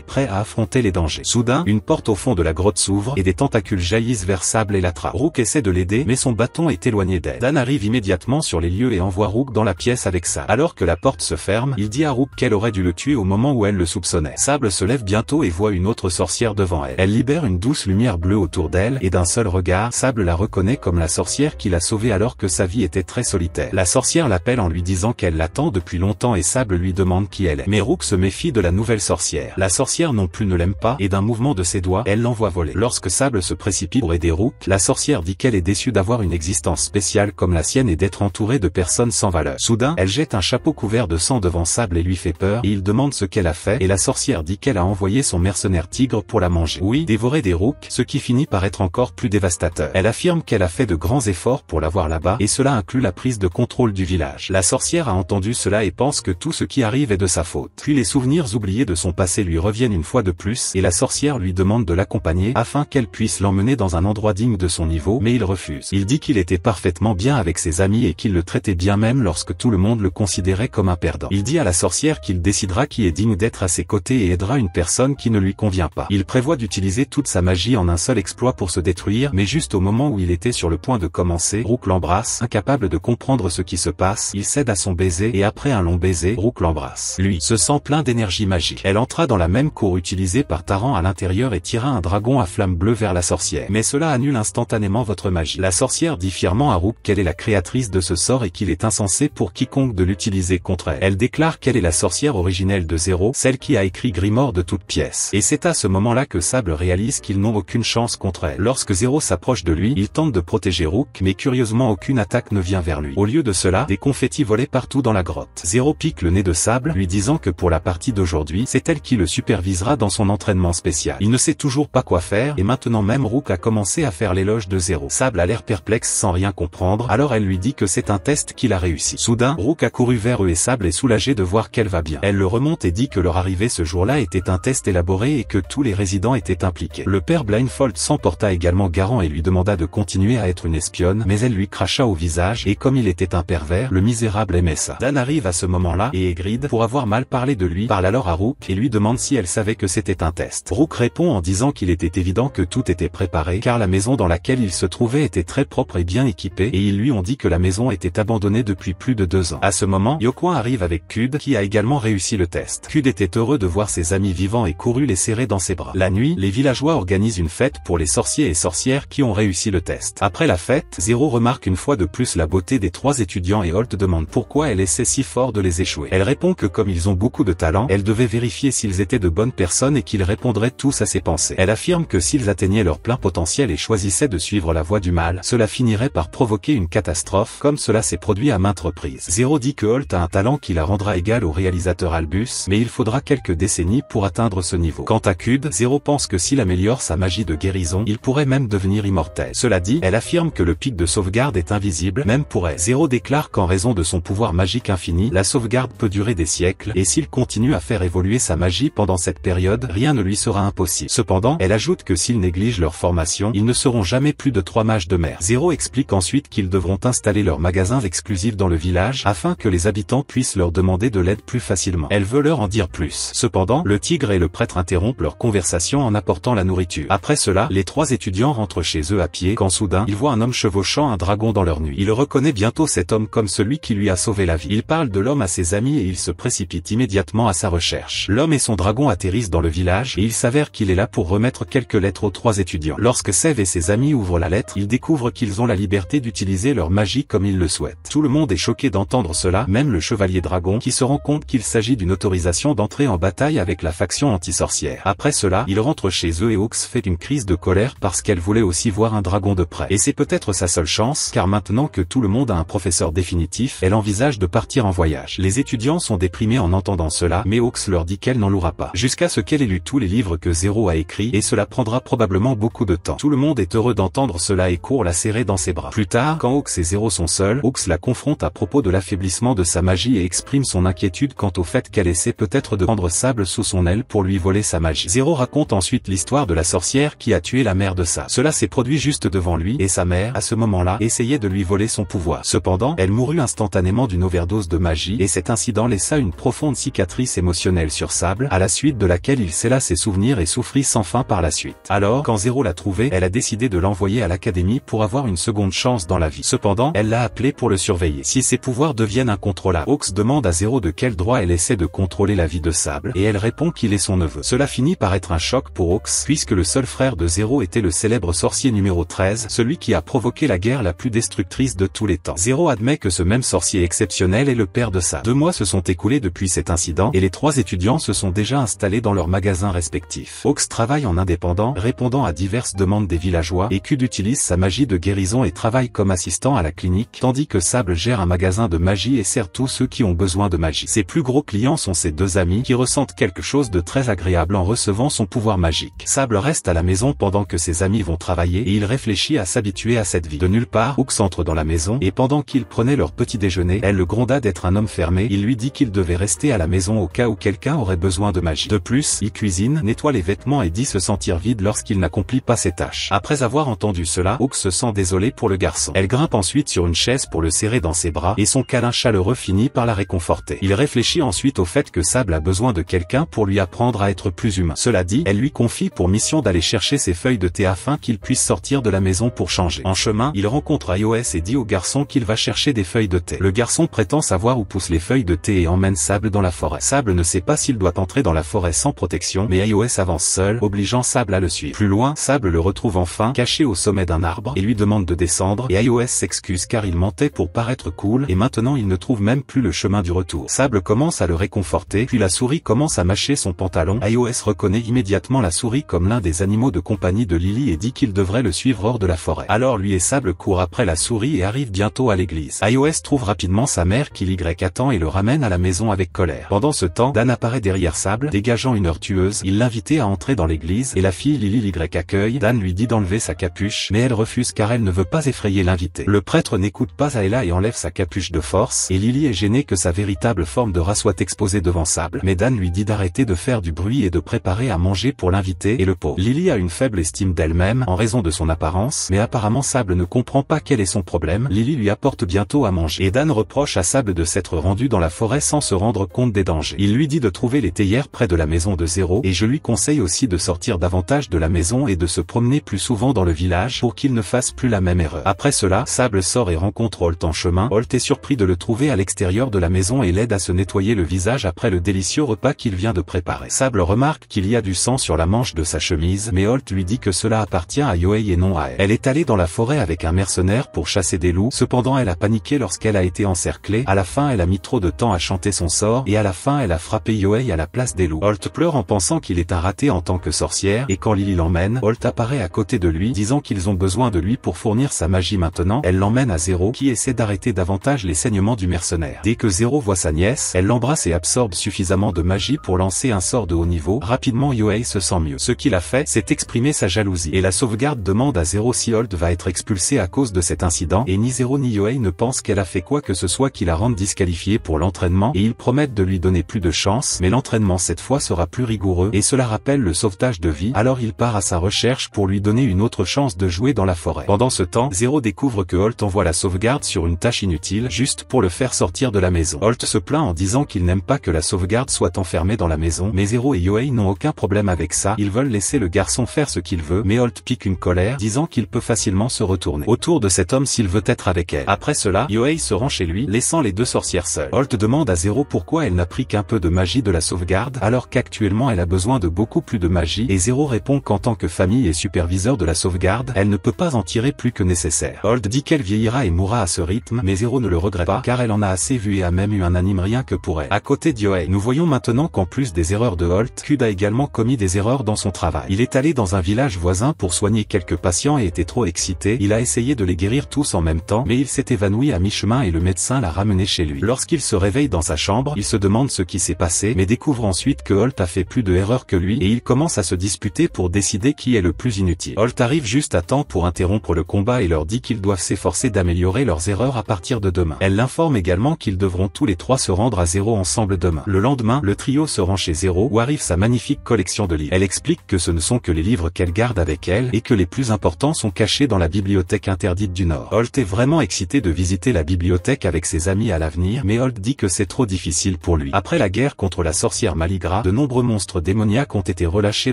prêt à affronter les dangers. Soudain, une porte au fond de la grotte s'ouvre et des tentacules jaillissent vers Sable et l'attrapent. Rook essaie de l'aider mais son bâton est éloigné d'elle. Dan arrive immédiatement sur les lieux et envoie Rook dans la pièce avec Sable. Alors que la porte se ferme, il dit à Rook qu'elle aurait dû le tuer au moment où elle le soupçonnait. Sable se lève bientôt et voit une autre sorcière devant elle. Elle libère une douce lumière bleue autour d'elle et d'un seul regard, Sable la reconnaît comme la sorcière qui l'a sauvée alors que sa vie était très solitaire. La sorcière l'appelle en lui disant qu'elle l'attend depuis longtemps et Sable lui demande qui elle est. Mais Rook se méfie de la nouvelle sorcière. La sorcière non plus ne l'aime pas et d'un mouvement de ses doigts, elle l'envoie voler. Lorsque Sable se précipite pour aider Rook, la sorcière dit qu'elle est déçue d'avoir une existence spéciale comme la sienne et d'être entourée de personnes sans valeur. Soudain, elle jette un chapeau couvert de sang devant Sable et lui fait peur et il demande ce qu'elle a fait et la sorcière dit qu'elle a envoyé son mercenaire tigre pour la manger. Oui, dévorer des Rooks, ce qui finit par être encore plus dévastateur. Elle affirme qu'elle a fait de grands efforts pour l'avoir là-bas et cela inclut la prise de contrôle du village. La sorcière a entendu cela et pense que tout ce qui arrive est de sa faute. Puis les souvenirs oubliés de son passé lui reviennent une fois de plus et la sorcière lui demande de l'accompagner afin qu'elle puisse l'emmener dans un endroit digne de son niveau mais il refuse. Il dit qu'il était parfaitement bien avec ses amis et qu'il le traitait bien même lorsque tout le monde le considérait comme un perdant. Il dit à la sorcière qu'il décidera qui est digne d'être à ses côtés et aidera une personne qui ne lui convient pas. Il prévoit d'utiliser toute sa magie en un seul exploit pour se détruire mais juste au moment où il était sur le point de commencer, Rook l'embrasse, incapable de comprendre ce qui se passe, il cède à son baiser et après un long baiser, Rook l'embrasse. Lui se sent plein d'énergie magique. Elle entra dans la même cour utilisée par Taran à l'intérieur et tira un dragon à flamme bleue vers la sorcière. Mais cela annule instantanément votre magie. La sorcière dit fièrement à Rook qu'elle est la créatrice de ce sort et qu'il est insensé pour quiconque de l'utiliser contre elle. Elle déclare qu'elle est la sorcière originelle de Zéro, celle qui a écrit Grimoire de toutes pièces. Et c'est à ce moment-là que Sable réalise qu'ils n'ont aucune chance contre elle. Lorsque Zéro s'approche de lui, il tente de protéger Rook mais curieusement aucune attaque ne vient vers lui. Au lieu de cela, des confettis volaient partout dans la grotte. Zéro pique le nez de Sable, lui disant que pour la partie d'aujourd'hui, c'est elle qui le supervisera dans son entraînement spécial. Il ne sait toujours pas quoi faire et maintenant même Rook a commencé à faire l'éloge de Zéro. Sable a l'air perplexe sans rien comprendre, alors elle lui dit que c'est un test qu'il a réussi. Soudain, Rook a couru vers eux et Sable est soulagé de voir qu'elle va bien. Elle le remonte et dit que leur arrivée ce jour-là était un test élaboré et que tous les résidents étaient impliqués. Le père Blindfold s'emporta également garant et lui demanda de continuer à être une espionne, mais elle lui cracha au visage et comme il était un pervers, le misérable aimait ça. Dan arrive à ce moment-là et Ygritte, pour avoir mal parlé de lui, parle alors à Rook et lui demande si elle savait que c'était un test. Rook répond en disant qu'il était évident que tout était préparé car la maison dans laquelle il se trouvait était très propre et bien équipée et ils lui ont dit que la maison était abandonnée depuis plus de 2 ans. À ce moment, Yoquan arrive avec Cud qui a également réussi le test. Cud était heureux de voir ses amis vivants et courut les serrer dans ses bras. La nuit, les villageois organisent une fête pour les sorciers et sorcières qui ont réussi le test. Après la fête, Zéro remarque une fois de plus la beauté des 3 étudiants et Holt demande pourquoi elle essaie si fort de les échouer. Elle répond que comme ils ont beaucoup de talent, elle devait vérifier s'ils étaient de bonnes personnes et qu'ils répondraient tous à ses pensées. Elle affirme que s'ils atteignaient leur plein potentiel et choisissaient de suivre la voie du mal, cela finirait par provoquer une catastrophe comme cela s'est produit à maintes reprises. Zéro dit que Holt a un talent qui la rendra égale au réalisateur Albus, mais il faudra quelques décennies pour atteindre ce niveau. Quant à Cud, Zéro pense que s'il améliore sa magie de guérison, il pourrait même devenir immortel. Cela dit, elle affirme que le pic de sauvegarde est invisible, même pour elle. Zéro déclare qu'en raison de son pouvoir magique infini, la sauvegarde peut durer des siècles, et s'il continue à faire évoluer sa magie pendant cette période, rien ne lui sera impossible. Cependant, elle ajoute que s'ils négligent leur formation, ils ne seront jamais plus de 3 mages de mer. Zéro explique ensuite qu'ils devront installer leurs magasins exclusifs dans le village, afin que les habitants puissent leur demander de l'aide plus facilement. Elle veut leur en dire plus. Cependant, le tigre et le prêtre interrompent leur conversation en apportant la nourriture. Après cela, les 3 étudiants rentrent chez eux à pied quand soudain, ils voient un homme chevauchant un dragon dans leur nuit. Il reconnaît bientôt cet homme comme celui qui lui a sauvé la vie. Il parle de l'homme à ses amis et il se précipite immédiatement à sa recherche. L'homme et son dragon atterrissent dans le village et il s'avère qu'il est là pour remettre quelques lettres aux 3 étudiants. Lorsque Sève et ses amis ouvrent la lettre, ils découvrent qu'ils ont la liberté d'utiliser leur magie comme ils le souhaitent. Tout le monde est choqué d'entendre cela, même le chevalier dragon qui se rend compte qu'il s'agit d'une autorisation d'entrer en bataille avec la faction anti-sorcière. Après cela, ils rentrent chez eux et Hawks fait une crise de colère parce qu'elle voulait aussi voir un dragon de près. Et c'est peut-être sa seule chance, car maintenant que tout le monde a un professeur définitif, elle envisage de partir en voyage. Les étudiants sont déprimés en entendant cela, mais Hawks leur dit qu'elle n'en l'aura pas. Jusqu'à ce qu'elle ait lu tous les livres que Zéro a écrits, et cela prendra probablement beaucoup de temps. Tout le monde est heureux d'entendre cela et court la serrer dans ses bras. Plus tard, quand Hawks et Zéro sont seuls, Hawks la confronte à propos de l'affaiblissement de sa magie et exprime son inquiétude quant au fait qu'elle essaie peut-être de prendre Sable sous son aile pour lui voler sa magie. Zéro raconte ensuite l'histoire de la sorcière qui a tué la mère de Sable. Cela s'est produit juste devant lui et sa mère, à ce moment-là, essayait de lui voler son pouvoir. Cependant, elle mourut instantanément d'une overdose dose de magie et cet incident laissa une profonde cicatrice émotionnelle sur Sable, à la suite de laquelle il scella ses souvenirs et souffrit sans fin par la suite. Alors, quand Zéro l'a trouvé, elle a décidé de l'envoyer à l'académie pour avoir une seconde chance dans la vie. Cependant, elle l'a appelé pour le surveiller. Si ses pouvoirs deviennent incontrôlables, Hawks demande à Zéro de quel droit elle essaie de contrôler la vie de Sable, et elle répond qu'il est son neveu. Cela finit par être un choc pour Hawks, puisque le seul frère de Zéro était le célèbre sorcier numéro 13, celui qui a provoqué la guerre la plus destructrice de tous les temps. Zéro admet que ce même sorcier exceptionnel est le père de Sable. 2 mois se sont écoulés depuis cet incident, et les 3 étudiants se sont déjà installés dans leurs magasins respectifs. Hawks travaille en indépendant, répondant à diverses demandes des villageois, et Qud utilise sa magie de guérison et travaille comme assistant à la clinique, tandis que Sable gère un magasin de magie et sert tous ceux qui ont besoin de magie. Ses plus gros clients sont ses 2 amis, qui ressentent quelque chose de très agréable en recevant son pouvoir magique. Sable reste à la maison pendant que ses amis vont travailler, et il réfléchit à s'habituer à cette vie. De nulle part, Hawks entre dans la maison, et pendant qu'ils prenaient leur petit déjeuner, elle le gronda d'être un homme fermé. Il lui dit qu'il devait rester à la maison au cas où quelqu'un aurait besoin de magie. De plus, il cuisine, nettoie les vêtements et dit se sentir vide lorsqu'il n'accomplit pas ses tâches. Après avoir entendu cela, Hawks se sent désolé pour le garçon. Elle grimpe ensuite sur une chaise pour le serrer dans ses bras, et son câlin chaleureux finit par la réconforter. Il réfléchit ensuite au fait que Sable a besoin de quelqu'un pour lui apprendre à être plus humain. Cela dit, elle lui confie pour mission d'aller chercher ses feuilles de thé afin qu'il puisse sortir de la maison pour changer. En chemin, il rencontre iOS et dit au garçon qu'il va chercher des feuilles de thé. Le garçon prétend savoir où poussent les feuilles de thé et emmène Sable dans la forêt. Sable ne sait pas s'il doit entrer dans la forêt sans protection, mais iOS avance seul, obligeant Sable à le suivre. Plus loin, Sable le retrouve enfin, caché au sommet d'un arbre, et lui demande de descendre, et iOS s'excuse car il mentait pour paraître cool, et maintenant il ne trouve même plus le chemin du retour. Sable commence à le réconforter, puis la souris commence à mâcher son pantalon. iOS reconnaît immédiatement la souris comme l'un des animaux de compagnie de Lily et dit qu'il devrait le suivre hors de la forêt. Alors lui et Sable courent après la souris et arrivent bientôt à l'église. iOS trouve rapidement sa mère qui l'y attend et le ramène à la maison avec colère. Pendant ce temps, Dan apparaît derrière Sable, dégageant une heure tueuse. Il l'invitait à entrer dans l'église, et la fille Lily l'y accueille. Dan lui dit d'enlever sa capuche, mais elle refuse car elle ne veut pas effrayer l'invité. Le prêtre n'écoute pas Ayla et enlève sa capuche de force, et Lily est gênée que sa véritable forme de rat soit exposée devant Sable. Mais Dan lui dit d'arrêter de faire du bruit et de préparer à manger pour l'invité et le pauvre. Lily a une faible estime d'elle-même, en raison de son apparence, mais apparemment Sable ne comprend pas quel est son problème. Lily lui apporte bientôt à manger, et Dan reproche à Sable de s'être rendu dans la forêt sans se rendre compte des dangers. Il lui dit de trouver les théières près de la maison de Zéro, et je lui conseille aussi de sortir davantage de la maison et de se promener plus souvent dans le village pour qu'il ne fasse plus la même erreur. Après cela, Sable sort et rencontre Holt en chemin. Holt est surpris de le trouver à l'extérieur de la maison et l'aide à se nettoyer le visage après le délicieux repas qu'il vient de préparer. Sable remarque qu'il y a du sang sur la manche de sa chemise, mais Holt lui dit que cela appartient à Yohei et non à elle. Elle est allée dans la forêt avec un mercenaire pour chasser des loups, cependant elle a paniqué lorsqu'elle a été encerclée. À la fin elle a mis trop de temps à chanter son sort, et à la fin elle a frappé Yohei à la place des loups. Holt pleure en pensant qu'il est un raté en tant que sorcière, et quand Lily l'emmène, Holt apparaît à côté de lui, disant qu'ils ont besoin de lui pour fournir sa magie maintenant. Elle l'emmène à Zéro, qui essaie d'arrêter davantage les saignements du mercenaire. Dès que Zéro voit sa nièce, elle l'embrasse et absorbe suffisamment de magie pour lancer un sort de haut niveau. Rapidement Yohei se sent mieux. Ce qu'il a fait, c'est exprimer sa jalousie, et la sauvegarde demande à Zéro si Holt va être expulsé à cause de cet incident, et ni Zéro ni Yohei ne pensent qu'elle a fait quoi que ce soit qui la rende disqualifiée pour l'entraînement, et ils promettent de lui donner plus de chance, mais l'entraînement cette fois sera plus rigoureux, et cela rappelle le sauvetage de vie. Alors il part à sa recherche pour lui donner une autre chance de jouer dans la forêt. Pendant ce temps, Zéro découvre que Holt envoie la sauvegarde sur une tâche inutile, juste pour le faire sortir de la maison. Holt se plaint en disant qu'il n'aime pas que la sauvegarde soit enfermée dans la maison, mais Zéro et Yohei n'ont aucun problème avec ça, ils veulent laisser le garçon faire ce qu'il veut, mais Holt pique une colère, disant qu'il peut facilement se retourner autour de cet homme s'il veut être avec elle. Après cela, Yohei se rend chez lui, laissant les deux sorcières seules. Holt demande à Zéro pourquoi elle n'a pris qu'un peu de magie de la sauvegarde, alors qu'actuellement elle a besoin de beaucoup plus de magie, et Zéro répond qu'en tant que famille et superviseur de la sauvegarde, elle ne peut pas en tirer plus que nécessaire. Holt dit qu'elle vieillira et mourra à ce rythme, mais Zéro ne le regrette pas, car elle en a assez vu et a même eu un anime rien que pour elle. À côté d'Yohei, nous voyons maintenant qu'en plus des erreurs de Holt, Qud a également commis des erreurs dans son travail. Il est allé dans un village voisin pour soigner quelques patients et était trop excité. Il a essayé de les guérir tous en même temps, mais il s'est évanoui à mi-chemin et le médecin l'a ramené chez lui. Lorsqu'il se réveille dans sa chambre, il se demande ce qui s'est passé, mais découvre ensuite que Holt a fait plus de erreurs que lui, et il commence à se disputer pour décider qui est le plus inutile. Holt arrive juste à temps pour interrompre le combat et leur dit qu'ils doivent s'efforcer d'améliorer leurs erreurs à partir de demain. Elle l'informe également qu'ils devront tous les trois se rendre à Zéro ensemble demain. Le lendemain, le trio se rend chez Zéro, où arrive sa magnifique collection de livres. Elle explique que ce ne sont que les livres qu'elle garde avec elle, et que les plus importants sont cachés dans la bibliothèque interdite du Nord. Holt est vraiment excité de visiter la bibliothèque avec ses amis amis à l'avenir, mais Holt dit que c'est trop difficile pour lui. Après la guerre contre la sorcière Maligra, de nombreux monstres démoniaques ont été relâchés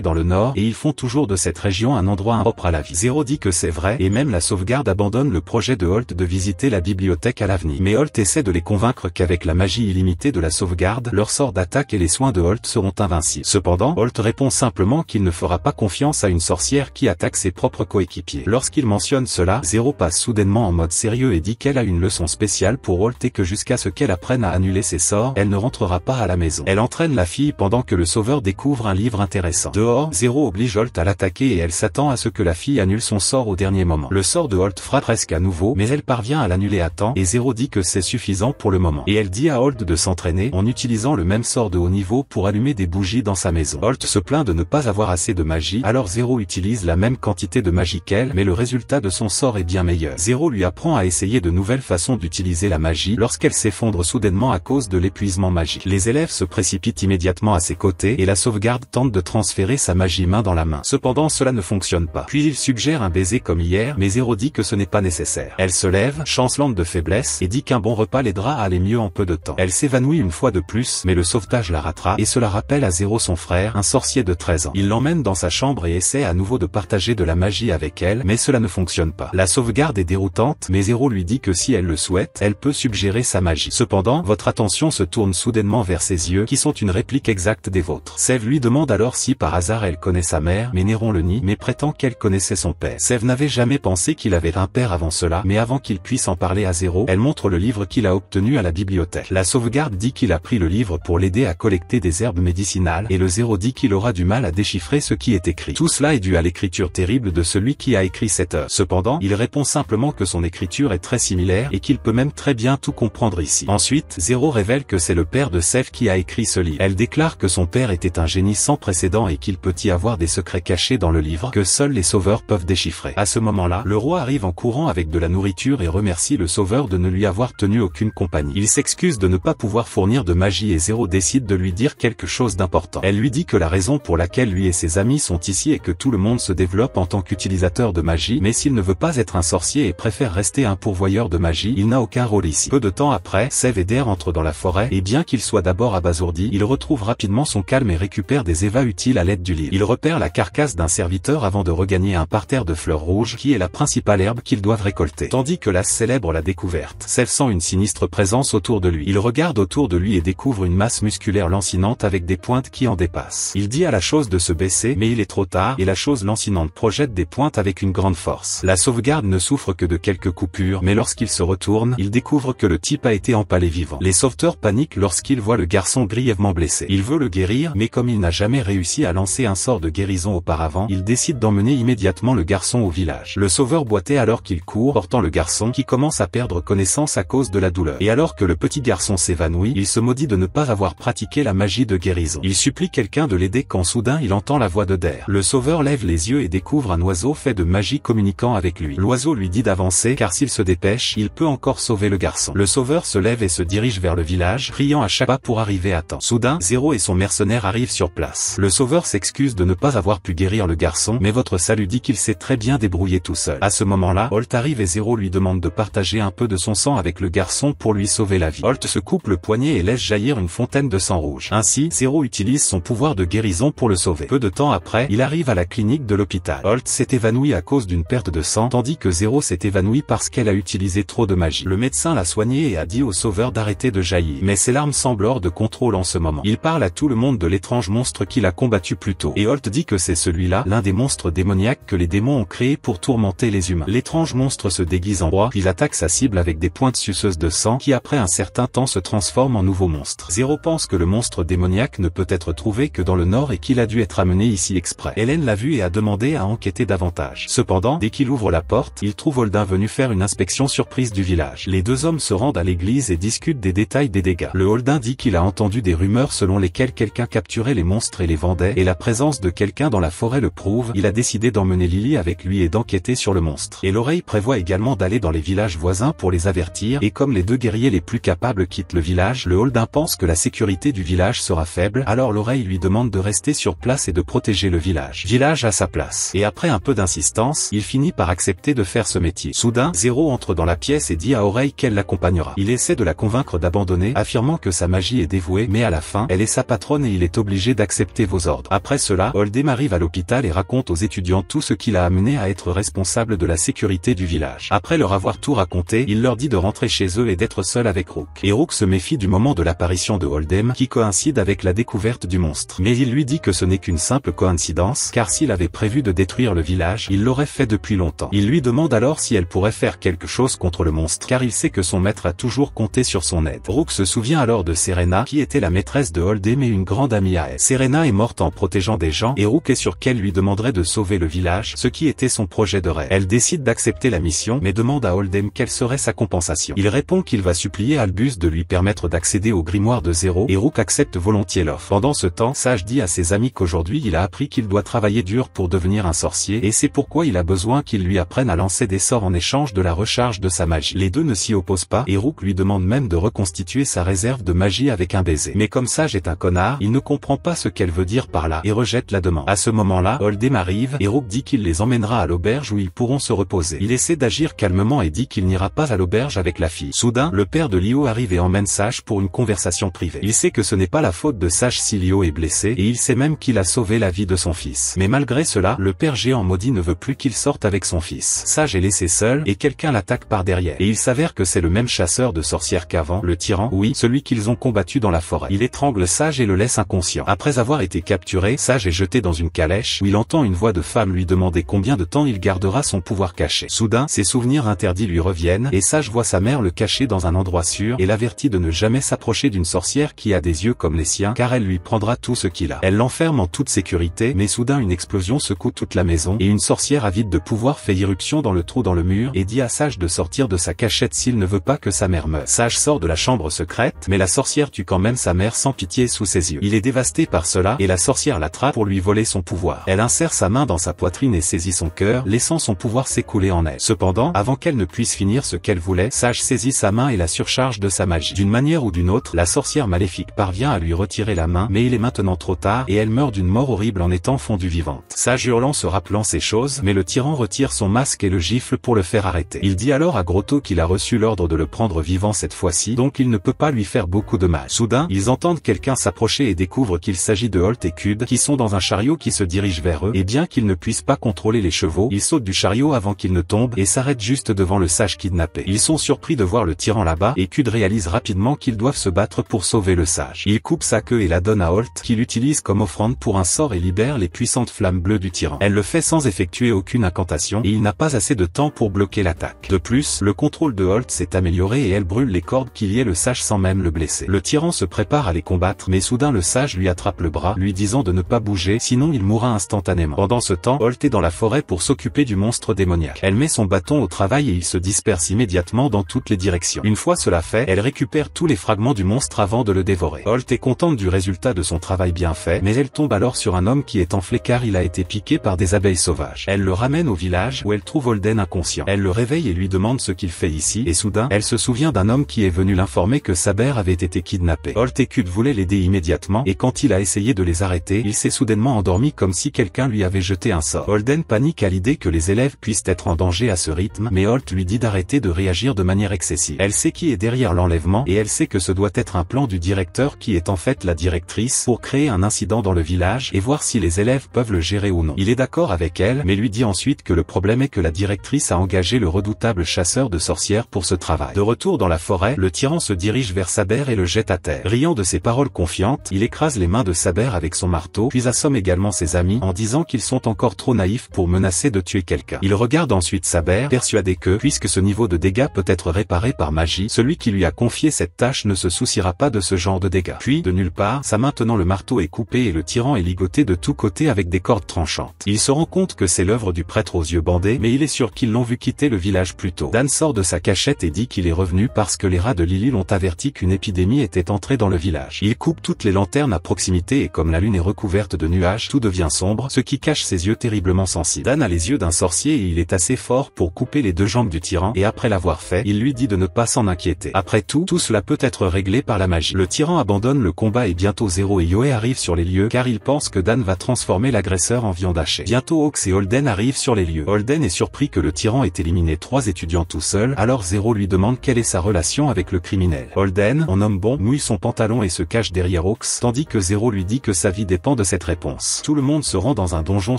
dans le nord et ils font toujours de cette région un endroit impropre à la vie. Zero dit que c'est vrai et même la sauvegarde abandonne le projet de Holt de visiter la bibliothèque à l'avenir. Mais Holt essaie de les convaincre qu'avec la magie illimitée de la sauvegarde, leur sort d'attaque et les soins de Holt seront invincibles. Cependant, Holt répond simplement qu'il ne fera pas confiance à une sorcière qui attaque ses propres coéquipiers. Lorsqu'il mentionne cela, Zero passe soudainement en mode sérieux et dit qu'elle a une leçon spéciale pour Holt et que jusqu'à ce qu'elle apprenne à annuler ses sorts, elle ne rentrera pas à la maison. Elle entraîne la fille pendant que le sauveur découvre un livre intéressant. Dehors, Zero oblige Holt à l'attaquer et elle s'attend à ce que la fille annule son sort au dernier moment. Le sort de Holt frappe presque à nouveau, mais elle parvient à l'annuler à temps et Zero dit que c'est suffisant pour le moment. Et elle dit à Holt de s'entraîner en utilisant le même sort de haut niveau pour allumer des bougies dans sa maison. Holt se plaint de ne pas avoir assez de magie, alors Zero utilise la même quantité de magie qu'elle, mais le résultat de son sort est bien meilleur. Zero lui apprend à essayer de nouvelles façons d'utiliser la magie lorsqu'elle s'effondre soudainement à cause de l'épuisement magique. Les élèves se précipitent immédiatement à ses côtés et la sauvegarde tente de transférer sa magie main dans la main. Cependant, cela ne fonctionne pas. Puis il suggère un baiser comme hier, mais Zero dit que ce n'est pas nécessaire. Elle se lève, chancelante de faiblesse, et dit qu'un bon repas l'aidera à aller mieux en peu de temps. Elle s'évanouit une fois de plus, mais le sauvetage la rattrape et cela rappelle à Zero son frère, un sorcier de 13 ans. Il l'emmène dans sa chambre et essaie à nouveau de partager de la magie avec elle, mais cela ne fonctionne pas. La sauvegarde est déroutante, mais Zero lui dit que si elle le souhaite, elle peut suggérer sa magie. Cependant, votre attention se tourne soudainement vers ses yeux, qui sont une réplique exacte des vôtres. Sev lui demande alors si par hasard elle connaît sa mère, mais Néron le nie, mais prétend qu'elle connaissait son père. Sev n'avait jamais pensé qu'il avait un père avant cela, mais avant qu'il puisse en parler à Zero, elle montre le livre qu'il a obtenu à la bibliothèque. La sauvegarde dit qu'il a pris le livre pour l'aider à collecter des herbes médicinales, et le Zero dit qu'il aura du mal à déchiffrer ce qui est écrit. Tout cela est dû à l'écriture terrible de celui qui a écrit cette œuvre. Cependant, il répond simplement que son écriture est très similaire et qu'il peut même très bien tout comprendre ici. Ensuite, Zero révèle que c'est le père de Sev qui a écrit ce livre. Elle déclare que son père était un génie sans précédent et qu'il peut y avoir des secrets cachés dans le livre que seuls les sauveurs peuvent déchiffrer. À ce moment-là, le roi arrive en courant avec de la nourriture et remercie le sauveur de ne lui avoir tenu aucune compagnie. Il s'excuse de ne pas pouvoir fournir de magie et Zero décide de lui dire quelque chose d'important. Elle lui dit que la raison pour laquelle lui et ses amis sont ici est que tout le monde se développe en tant qu'utilisateur de magie, mais s'il ne veut pas être un sorcier et préfère rester un pourvoyeur de magie, il n'a aucun rôle ici. Peu de temps après, Sev et Der entrent dans la forêt, et bien qu'il soit d'abord abasourdi, il retrouve rapidement son calme et récupère des évas utiles à l'aide du livre. Il repère la carcasse d'un serviteur avant de regagner un parterre de fleurs rouges qui est la principale herbe qu'ils doivent récolter. Tandis que l'as célèbre la découverte, Sev sent une sinistre présence autour de lui. Il regarde autour de lui et découvre une masse musculaire lancinante avec des pointes qui en dépassent. Il dit à la chose de se baisser, mais il est trop tard, et la chose lancinante projette des pointes avec une grande force. La sauvegarde ne souffre que de quelques coupures, mais lorsqu'il se retourne, il découvre que le type a été empalé vivant. Les sauveteurs paniquent lorsqu'ils voient le garçon grièvement blessé. Il veut le guérir, mais comme il n'a jamais réussi à lancer un sort de guérison auparavant, il décide d'emmener immédiatement le garçon au village. Le sauveur boitait alors qu'il court, portant le garçon qui commence à perdre connaissance à cause de la douleur. Et alors que le petit garçon s'évanouit, il se maudit de ne pas avoir pratiqué la magie de guérison. Il supplie quelqu'un de l'aider quand soudain il entend la voix de Der. Le sauveur lève les yeux et découvre un oiseau fait de magie communiquant avec lui. L'oiseau lui dit d'avancer car s'il se dépêche, il peut encore sauver le garçon. Le sauveur se lève et se dirige vers le village, criant à chaque pas pour arriver à temps. Soudain, Zero et son mercenaire arrivent sur place. Le sauveur s'excuse de ne pas avoir pu guérir le garçon, mais votre salut dit qu'il s'est très bien débrouillé tout seul. À ce moment-là, Holt arrive et Zero lui demande de partager un peu de son sang avec le garçon pour lui sauver la vie. Holt se coupe le poignet et laisse jaillir une fontaine de sang rouge. Ainsi, Zero utilise son pouvoir de guérison pour le sauver. Peu de temps après, il arrive à la clinique de l'hôpital. Holt s'est évanoui à cause d'une perte de sang, tandis que Zero s'est évanoui parce qu'elle a utilisé trop de magie. Le médecin l'a soigné et a dit au sauveur d'arrêter de jaillir. Mais ses larmes semblent hors de contrôle en ce moment. Il parle à tout le monde de l'étrange monstre qu'il a combattu plus tôt. Et Holt dit que c'est celui-là, l'un des monstres démoniaques que les démons ont créé pour tourmenter les humains. L'étrange monstre se déguise en roi, puis attaque sa cible avec des pointes suceuses de sang qui après un certain temps se transforment en nouveau monstre. Zero pense que le monstre démoniaque ne peut être trouvé que dans le nord et qu'il a dû être amené ici exprès. Hélène l'a vu et a demandé à enquêter davantage. Cependant, dès qu'il ouvre la porte, il trouve Holden venu faire une inspection surprise du village. Les deux hommes se rendent à l'église et discutent des détails des dégâts. Le Holden dit qu'il a entendu des rumeurs selon lesquelles quelqu'un capturait les monstres et les vendait, et la présence de quelqu'un dans la forêt le prouve. Il a décidé d'emmener Lily avec lui et d'enquêter sur le monstre. Et l'oreille prévoit également d'aller dans les villages voisins pour les avertir, et comme les deux guerriers les plus capables quittent le village, le Holden pense que la sécurité du village sera faible, alors l'oreille lui demande de rester sur place et de protéger le village. Village à sa place. Et après un peu d'insistance, il finit par accepter de faire ce métier. Soudain, Zero entre dans la pièce et dit à Oreille qu'elle l'accompagnera. continuera. Il essaie de la convaincre d'abandonner, affirmant que sa magie est dévouée, mais à la fin, elle est sa patronne et il est obligé d'accepter vos ordres. Après cela, Holdem arrive à l'hôpital et raconte aux étudiants tout ce qui l'a amené à être responsable de la sécurité du village. Après leur avoir tout raconté, il leur dit de rentrer chez eux et d'être seul avec Rook. Et Rook se méfie du moment de l'apparition de Holdem, qui coïncide avec la découverte du monstre. Mais il lui dit que ce n'est qu'une simple coïncidence, car s'il avait prévu de détruire le village, il l'aurait fait depuis longtemps. Il lui demande alors si elle pourrait faire quelque chose contre le monstre, car il sait que son maître a toujours compté sur son aide. Rook se souvient alors de Serena, qui était la maîtresse de Holdem et une grande amie à elle. Serena est morte en protégeant des gens, et Rook est sûr qu'elle lui demanderait de sauver le village, ce qui était son projet de rêve. Elle décide d'accepter la mission, mais demande à Holdem quelle serait sa compensation. Il répond qu'il va supplier Albus de lui permettre d'accéder au grimoire de Zéro, et Rook accepte volontiers l'offre. Pendant ce temps, Sage dit à ses amis qu'aujourd'hui il a appris qu'il doit travailler dur pour devenir un sorcier, et c'est pourquoi il a besoin qu'il lui apprenne à lancer des sorts en échange de la recharge de sa magie. Les deux ne s'y opposent pas, et Rook lui demande même de reconstituer sa réserve de magie avec un baiser. Mais comme Sage est un connard, il ne comprend pas ce qu'elle veut dire par là, et rejette la demande. À ce moment-là, Holdem arrive, et Rook dit qu'il les emmènera à l'auberge où ils pourront se reposer. Il essaie d'agir calmement et dit qu'il n'ira pas à l'auberge avec la fille. Soudain, le père de Lio arrive et emmène Sage pour une conversation privée. Il sait que ce n'est pas la faute de Sage si Lio est blessé, et il sait même qu'il a sauvé la vie de son fils. Mais malgré cela, le père géant maudit ne veut plus qu'il sorte avec son fils. Sage est laissé seul, et quelqu'un l'attaque par derrière. Et il s'avère que c'est le même chasseur de sorcières qu'avant, le tyran, oui, celui qu'ils ont combattu dans la forêt. Il étrangle Sage et le laisse inconscient. Après avoir été capturé, Sage est jeté dans une calèche, où il entend une voix de femme lui demander combien de temps il gardera son pouvoir caché. Soudain, ses souvenirs interdits lui reviennent, et Sage voit sa mère le cacher dans un endroit sûr, et l'avertit de ne jamais s'approcher d'une sorcière qui a des yeux comme les siens, car elle lui prendra tout ce qu'il a. Elle l'enferme en toute sécurité, mais soudain une explosion secoue toute la maison, et une sorcière avide de pouvoir fait irruption dans le trou dans le mur, et dit à Sage de sortir de sa cachette s'il ne veut pas que sa mère meure. Sage sort de la chambre secrète, mais la sorcière tue quand même sa mère sans pitié sous ses yeux. Il est dévasté par cela, et la sorcière l'attrape pour lui voler son pouvoir. Elle insère sa main dans sa poitrine et saisit son cœur, laissant son pouvoir s'écouler en elle. Cependant, avant qu'elle ne puisse finir ce qu'elle voulait, Sage saisit sa main et la surcharge de sa magie. D'une manière ou d'une autre, la sorcière maléfique parvient à lui retirer la main, mais il est maintenant trop tard, et elle meurt d'une mort horrible en étant fondue vivante. Sage hurlant se rappelant ces choses, mais le tyran retire son masque et le gifle pour le faire arrêter. Il dit alors à Grotto qu'il a reçu l'ordre de le prendre vivant cette fois-ci, donc il ne peut pas lui faire beaucoup de mal. Soudain, ils entendent quelqu'un s'approcher et découvrent qu'il s'agit de Holt et Cud, qui sont dans un chariot qui se dirige vers eux, et bien qu'ils ne puissent pas contrôler les chevaux, ils sautent du chariot avant qu'ils ne tombent, et s'arrêtent juste devant le sage kidnappé. Ils sont surpris de voir le tyran là-bas, et Cud réalise rapidement qu'ils doivent se battre pour sauver le sage. Il coupe sa queue et la donne à Holt, qui l'utilise comme offrande pour un sort et libère les puissantes flammes bleues du tyran. Elle le fait sans effectuer aucune incantation, et il n'a pas assez de temps pour bloquer l'attaque. De plus, le contrôle de Holt s'est amélioré et elle brûle les cordes qui liaient le sage sans même le blesser. Le tyran se prépare à les combattre, mais soudain le sage lui attrape le bras, lui disant de ne pas bouger, sinon il mourra instantanément. Pendant ce temps, Holt est dans la forêt pour s'occuper du monstre démoniaque. Elle met son bâton au travail et il se disperse immédiatement dans toutes les directions. Une fois cela fait, elle récupère tous les fragments du monstre avant de le dévorer. Holt est contente du résultat de son travail bien fait, mais elle tombe alors sur un homme qui est enflé car il a été piqué par des abeilles sauvages. Elle le ramène au village où elle trouve Holden inconscient. Elle le réveille et lui demande ce qu'il fait ici, et soudain, elle se souvient d'un homme qui est venu l'informer que Saber avait été kidnappé. Holt et Cud voulaient l'aider immédiatement, et quand il a essayé de les arrêter, il s'est soudainement endormi comme si quelqu'un lui avait jeté un sort. Holden panique à l'idée que les élèves puissent être en danger à ce rythme, mais Holt lui dit d'arrêter de réagir de manière excessive. Elle sait qui est derrière l'enlèvement, et elle sait que ce doit être un plan du directeur qui est en fait la directrice pour créer un incident dans le village et voir si les élèves peuvent le gérer ou non. Il est d'accord avec elle, mais lui dit ensuite que le problème est que la directrice a engagé le redoutable chasseur de sorcières pour ce travail. De retour dans la forêt, le tyran se dirige vers Saber et le jette à terre. Riant de ses paroles confiantes, il écrase les mains de Saber avec son marteau, puis assomme également ses amis en disant qu'ils sont encore trop naïfs pour menacer de tuer quelqu'un. Il regarde ensuite Saber, persuadé que, puisque ce niveau de dégâts peut être réparé par magie, celui qui lui a confié cette tâche ne se souciera pas de ce genre de dégâts. Puis, de nulle part, sa main tenant le marteau est coupée et le tyran est ligoté de tous côtés avec des cordes tranchantes. Il se rend compte que c'est l'œuvre du prêtre aux yeux bandés, mais il est sûr qu'ils l'ont vu quitter le village plus tôt. Dan sort de sa cachette et dit qu'il est revenu parce que les rats de Lily l'ont averti qu'une épidémie était entrée dans le village. Il coupe toutes les lanternes à proximité et comme la lune est recouverte de nuages, tout devient sombre, ce qui cache ses yeux terriblement sensibles. Dan a les yeux d'un sorcier et il est assez fort pour couper les deux jambes du tyran, et après l'avoir fait, il lui dit de ne pas s'en inquiéter. Après tout cela peut être réglé par la magie. Le tyran abandonne le combat et bientôt Zero et Yoé arrivent sur les lieux car ils pensent que Dan va transformer l'agresseur en viande hachée. Bientôt Hawks et Holden arrivent sur les lieux. Holden est surpris que le tyran ait éliminé 3 étudiants tout seul, alors Zero lui demande quelle est sa relation avec le criminel. Holden, en homme bon, mouille son pantalon et se cache derrière Hawks, tandis que Zero lui dit que sa vie dépend de cette réponse. Tout le monde se rend dans un donjon